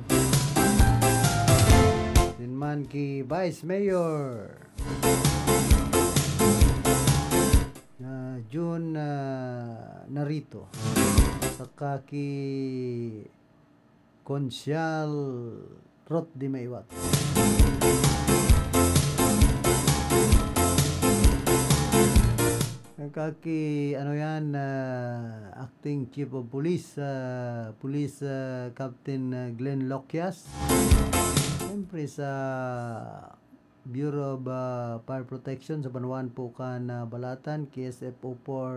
Sinman ki Vice Mayor June Narito. Saka ki Konsyal Rot Di Maiwat. Kaki ano yan acting chief of police police Captain Glenn Lokias. Siyempre sa Bureau of Fire Protection sa Banwan po kan Balatan KSFO4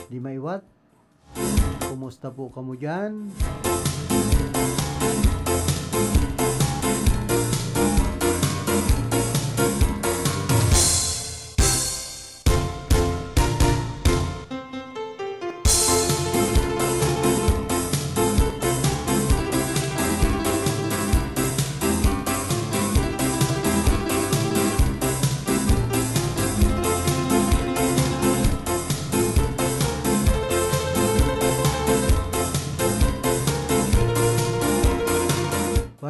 Di Maiwat. Kumusta po kamu dyan?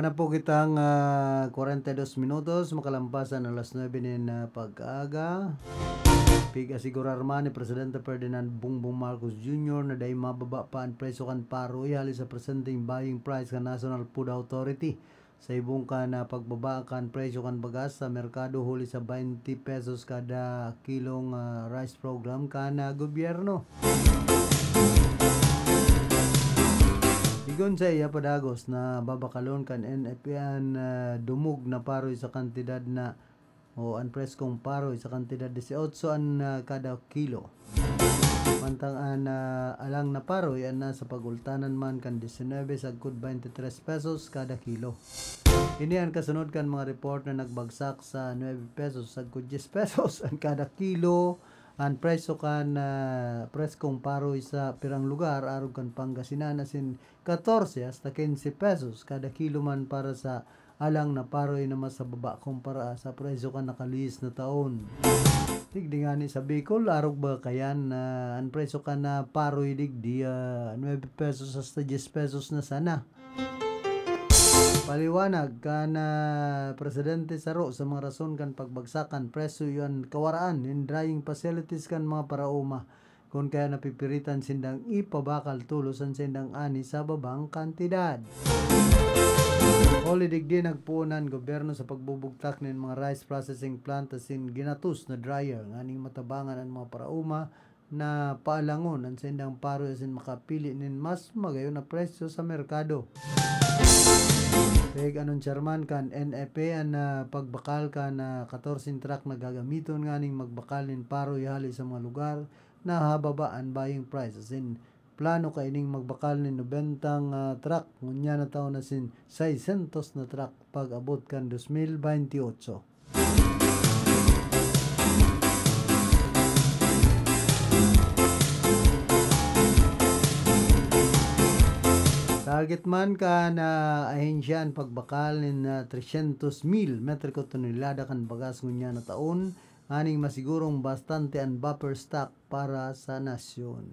Wala po kitang 42 minutos makalampasan alas 9 na pag-aga. Pig-asigurar man ni Presidente Ferdinand Bongbong Marcos Jr. na dahil mababa pa ang presyo kan paroy hali sa presenting buying price kan National Food Authority. Sa ibong ka na pagbaba kan presyo kan bagas sa merkado huli sa 20 pesos kada kilong rice program kan gobyerno. Igon sa iya padagos na babakalon kan NFP dumug na paroy sa kantidad na o ang preskong paroy sa kantidad 18 kada kilo. Mantang alang na paroy sa pagultanan man kan 19 sagkod 23 pesos kada kilo. Ini ang kasunod kan mga report na nagbagsak sa 9 pesos sagkod 10 pesos ang kada kilo. Ang preso kan preskong paroy sa pirang lugar arog kan Pangasinan asin 14 hasta 15 pesos kada kilo man para sa alang na paroy na mas baba kumpara sa preso kan nakalihis na taon. Tigdingani sa Bicol arog ba kayan na ang preso kan na paroy digdi 9 pesos hasta 10 pesos na sana. Paliwanag kan Presidente Saro sa mga rason kan pagbagsakan preso yon kawaraan in drying facilities kan mga parauma kung kaya napipiritan sindang ipabakal tulos ang sindang ani sa babang kantidad. Holiday din nagpunan gobyerno sa pagbubugtak ng mga rice processing plant asin ginatus na dryer nganing matabangan ang mga parauma na paalangon ang sindang paro asin makapili nin mas magayon na presyo sa merkado. Peg anon chairman kan NFP na pagbakal kan 14 truck na gagamiton nganing magbakal nin paro ihali sa mga lugar na hababaan buying price asin plano kaining magbakal nin 90 truck ngunya na taon na sin 600 na truck pag abot kan 2028. Target man ka na ahensyan pagbakal nin 300,000 metriko tonelada kan bagas ngunya na taon aning masigurong bastante ang buffer stock para sa nasyon.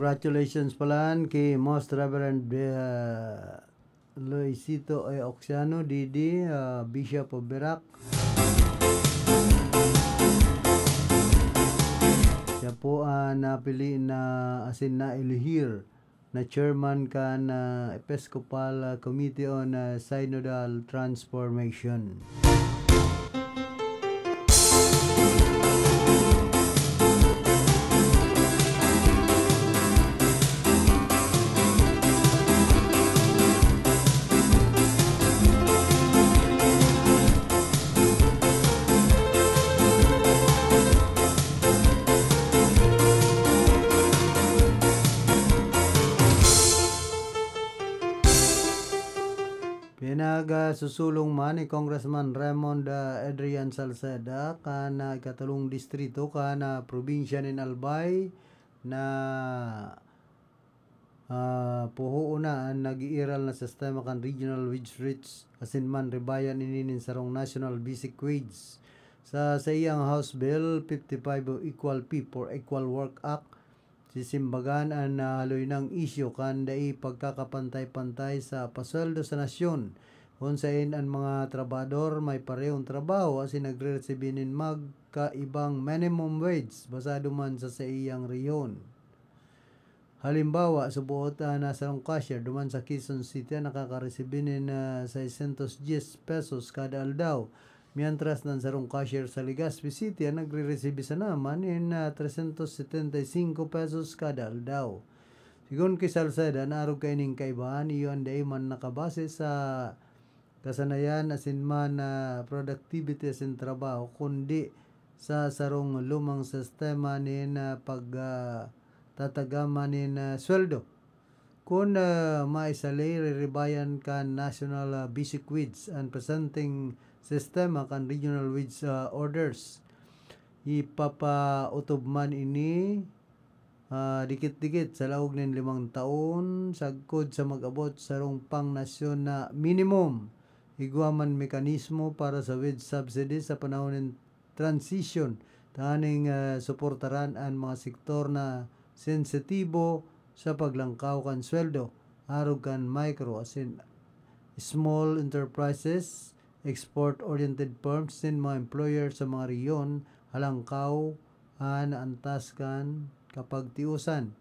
Congratulations pala kay Most Reverend Luisito Oxiano Didi, Bishop of Birac. Siya po napili na na ilihir na chairman ka na Episcopal Committee on Synodal Transformation. Susulong man ni Congressman Raymond Adrian Salceda kana ikatulong distrito kana probinsya ni Albay na puhuunaan nag-iiral na sistema kan regional wage rates asin man ribayan ininin sarong national basic wage sa iyang House Bill 55 o Equal Pay for Equal Work Act. Sisimbagan ang haloy ng isyo kan dai pagkakapantay-pantay sa pasweldo sa nasyon. Unsain ang mga trabador may parehong trabaho asin nagre-resibinin magkaibang minimum wage basado man sa iyang rehiyon. Halimbawa, subuot na sarong cashier duman sa Quezon City nakakaresibinin na 610 pesos kada aldaw. Mientras nan sarong cashier sa Legazpi City nagre-resibi sa naman in 375 pesos kada aldaw. Sigon kay Salceda naarog kay ning kaibahan iyon day man nakabase sa kasanayan asin man productivity asin trabaho kundi sa sarong lumang sistema ni pagtatagama ni sweldo. Kung maisalay ribayan kan national basic wage and presenting sistema kan regional wage orders, ipapautob man ini dikit-dikit sa laog ng 5 taon sagkod sa mag-abot sarong pang nasyon na minimum iguaman mekanismo para sa wage subsidy sa panahon ng transition taning suportaran ang mga sektor na sensitibo sa paglangkaw kan sweldo arog kan micro asin small enterprises, export oriented firms sin mga employer sa mga rehiyon halangkaw antas kan kapag tiusan.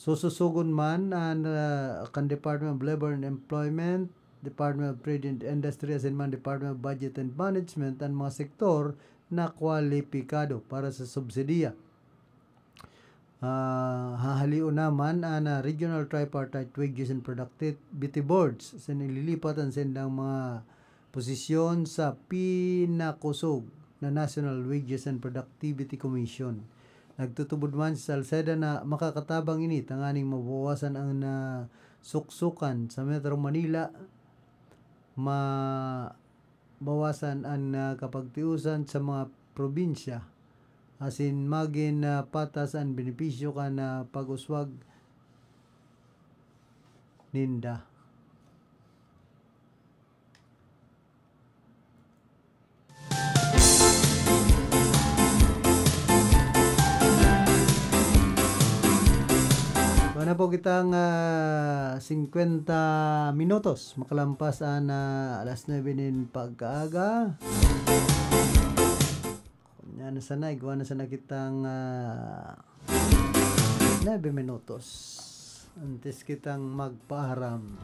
Sususugon man ang kan Department of Labor and Employment, Department of Trade and Industry asin man Department of Budget and Management ang mga sektor na kwalipikado para sa subsidiya. Hahaliw naman ang Regional Tripartite Wages and Productivity Boards sa nililipatan silang mga posisyon sa pinakusog na National Wages and Productivity Commission. Nagtutubod man si Salceda na makakatabang ini tanganing mabawasan ang suksukan sa Metro Manila, mabawasan ang kapagtiusan sa mga probinsya, asin magin patas ang benepisyo ka na pag-uswag ninda. Na po kitang 50 minutos makalampas alas 9 nin pagkaaga. Kunya na sana igwa na sana kitang 9 minutos antes kitang magpaharam.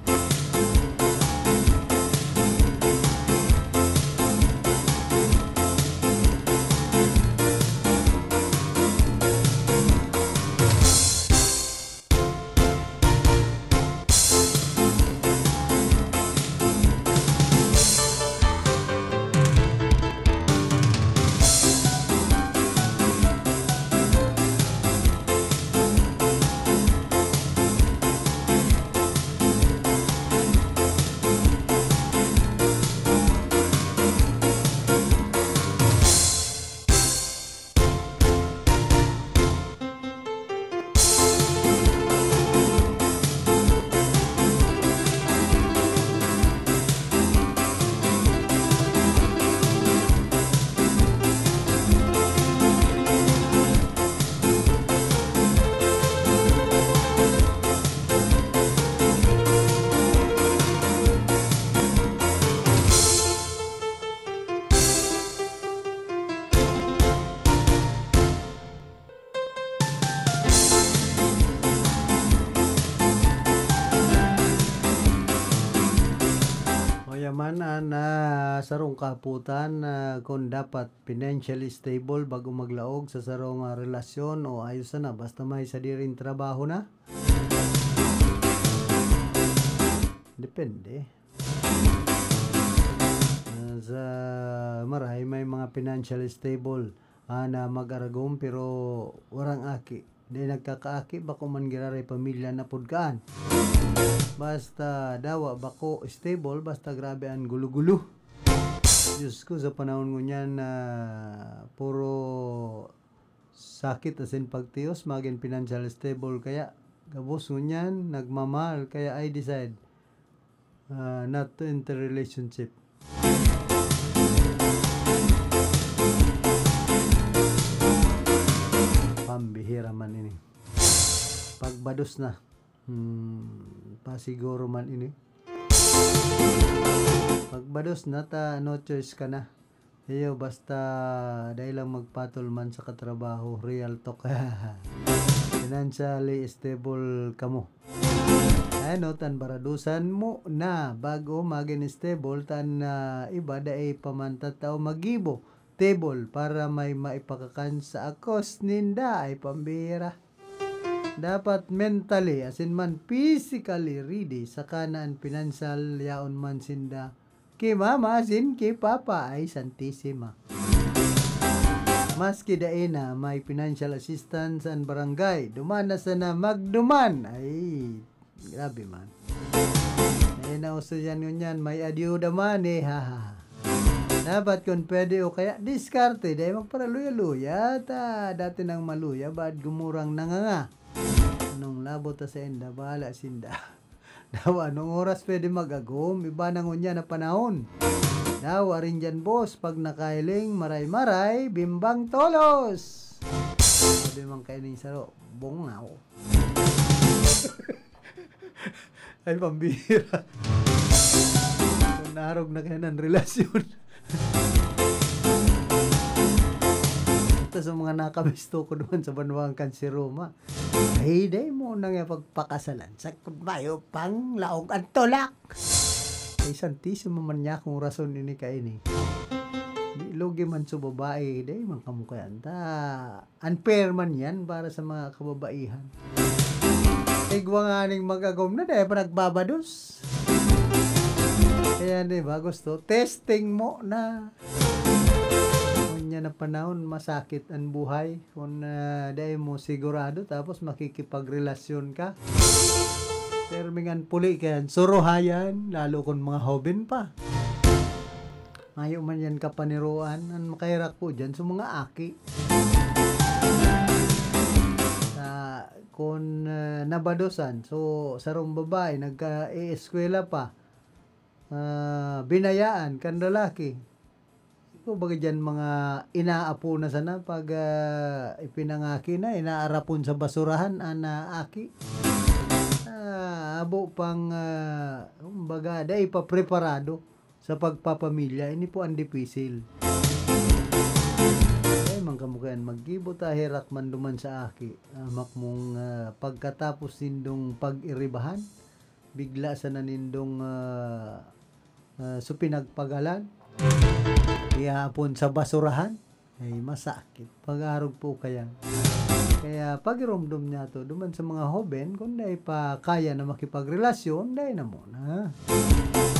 man na sarong kaputan kung dapat financially stable bago maglaog sa sarong relasyon o ayos na basta may sa diring trabaho na. Depende. Sa maray may mga financially stable na mag-aragom pero warang aki. Di nagkakaaki bako man giraray pamilya na pudkaan. Basta dawa bako stable, basta grabe ang gulo-gulo. Diyos ko, sa panahon ko niyan puro sakit asin pagtiyos, maging financial stable. Kaya gabos ko niyan, nagmamahal. Kaya I decide not to enter relationship. Pambihira man ini. Pagbados na. Pasiguro man ini. Pagbados na ta, no choice ka na. Iyo, basta dahil lang magpatol man sa katrabaho, real talk. Financially stable ka mo. Ano, tan baradusan mo na bago maging stable, tan iba dahi pamantat tao magibo. Table para may maipakakan sa akos ninda ay pambira. Dapat mentally as in man physically ready sa kanaan financial yaon man sinda ki mama sin ki papa ay santisima. Maski daina may financial assistance ang barangay duman na sana magduman ay grabe man. Ay nauso yan yun may adyuda man haha. Dapat kung pwede o kaya diskarte dahil magparaluya-luya ta dati nang maluya ba't gumurang nanganga. Anong labot sa enda, bahala sinda. Daw, anong oras pwede magagom? Iba na ngunya na panahon. Daw, arin dyan boss, pag nakailing, maray-maray, bimbang tolos. Pwede mang kailing saro, bongaw. Ay, pambira. Kung narog na kayo ng relasyon. Sa mga nakabisto ko doon sa Banwang Kansiroma. Ay, day mo nang pagpakasalan sa kunbayo pang laog at tolak. Ay, santisimo man niya kung rason ini kaini. Di logi man sa babae, day man kamukayan. Unfair man yan para sa mga kababaihan. Igwa nga ning mag-agom na day pa nagbabados. Kaya diba gusto, testing mo na. Na panahon masakit ang buhay kung dahil mo sigurado tapos makikipagrelasyon ka termingan puli kayan suruhayan lalo kung mga hoben pa mayo man yan kapaniruan ang makahirap po dyan sa mga aki kung nabadosan so sarong babae nagka-eskwela pa binayaan kan lalaki. Kung baga dyan mga inaapo na sana pag ipinangaki na, inaarapon sa basurahan, aki. Abo pang, baga, dahil papreparado sa pagpapamilya, ini po ang dipisil. Ay, mangkamukayan, maggibo tahirak man duman sa aki. Makmong pagkatapos nindong pag-iribahan, bigla sa nanindong supinagpagalan, ihapon sa basurahan ay masakit pag-arog po kaya pag-irumdum niya to duman sa mga hoben kung dahil pa kaya na makipagrelasyon dahil na muna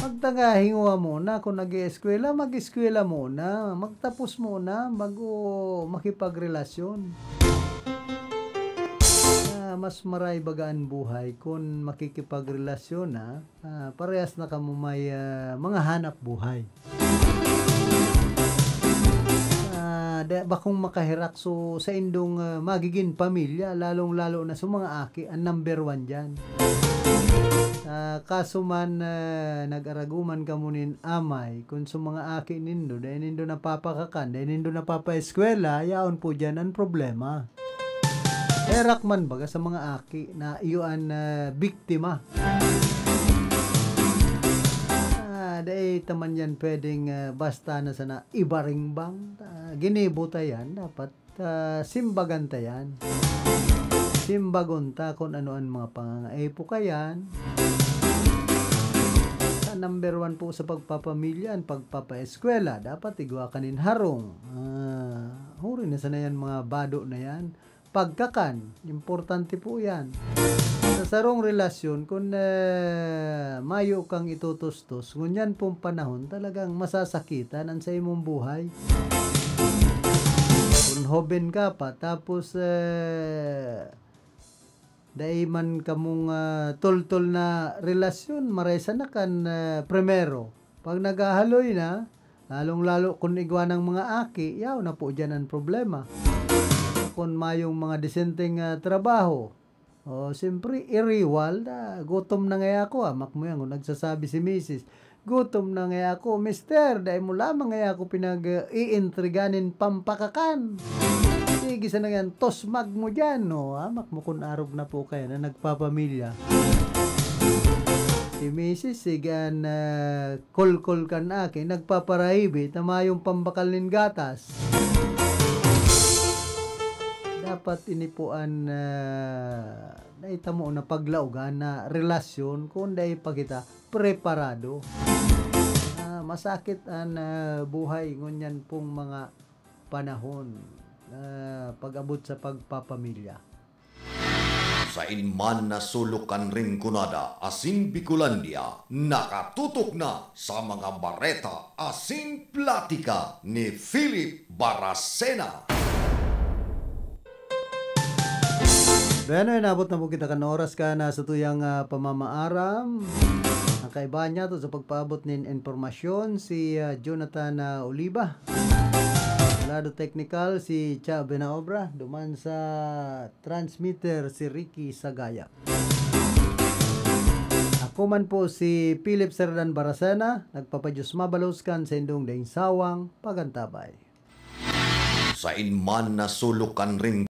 magtangahinguha muna kung nag-eskwela mag-eskwela muna magtapos muna bago makipagrelasyon mas maray bagaan buhay kung makikipagrelasyon na parehas na kamo may mga hanap buhay bakong makahirak so sa indong magiging pamilya lalong-lalo na sa mga aki ang number 1 dyan kaso man nag-araguman ka munin amay kung sa mga aki nindo dahil nindo napapakakan dahil nindo napapaeskwela yaon po dyan ang problema herak man baga sa mga aki na iyon biktima dahil taman yan pwedeng basta na sana ibaringbang ginibo tayan dapat simbagan tayan simbagon ta kung ano ang mga pangangaipo kayan number 1 po sa pagpapamilya ang pagpapaeskwela. Dapat igwa kanin harong. Huri na sana yan mga bado na yan. Pagkakan, importante po yan. Sa sarong relasyon, kung mayo kang itutustos, ngunyan pong panahon, talagang masasakitan ang sa imong buhay. Kung hoben ka pa, tapos dahil man kamong tol-tol na relasyon, maresa na kan primero. Pag naghahaloy na, lalong-lalo kung igwa ng mga aki, yaw na po dyan ang problema. Kung mayong mga disenteng trabaho, siyempre, iriwal na, gutom na nga ako, amak mo yan, kung nagsasabi si Mrs., gutom na nga ako, mister, dahil mo lamang nga ako pinag-iintriganin pampakakan. Sige, sana yan, tosmag mo dyan, no? Amak mo kung arog na po kayo na nagpapamilya. Si Mrs. sigan kol-kol ka na akin, nagpaparahibit na mayong pambakalin gatas. Dapat inipuan naitamo na paglaugan na relasyon kung dahil pa kita preparado. Masakit ang buhay ngunyan pong mga panahon. Pag-abot sa pagpapamilya. Sa inman na sulukan rin kunada, asin Bicolandia, nakatutok na sa mga bareta, asin platika ni Philip Baracena. Bueno, inabot na po kita kan oras ka na sa tuyang pamamaaram. Ang kaibahan niya to sa pagpaabot nin informasyon si Jonathan Oliva. Lado technical si Cha Benaobra, duman sa transmitter si Ricky Sagaya. Ako man po si Philip Serdan Baracena, nagpapadyos mabaloskan sa indong daing sawang pagantabay. Sa inman na sulukan rin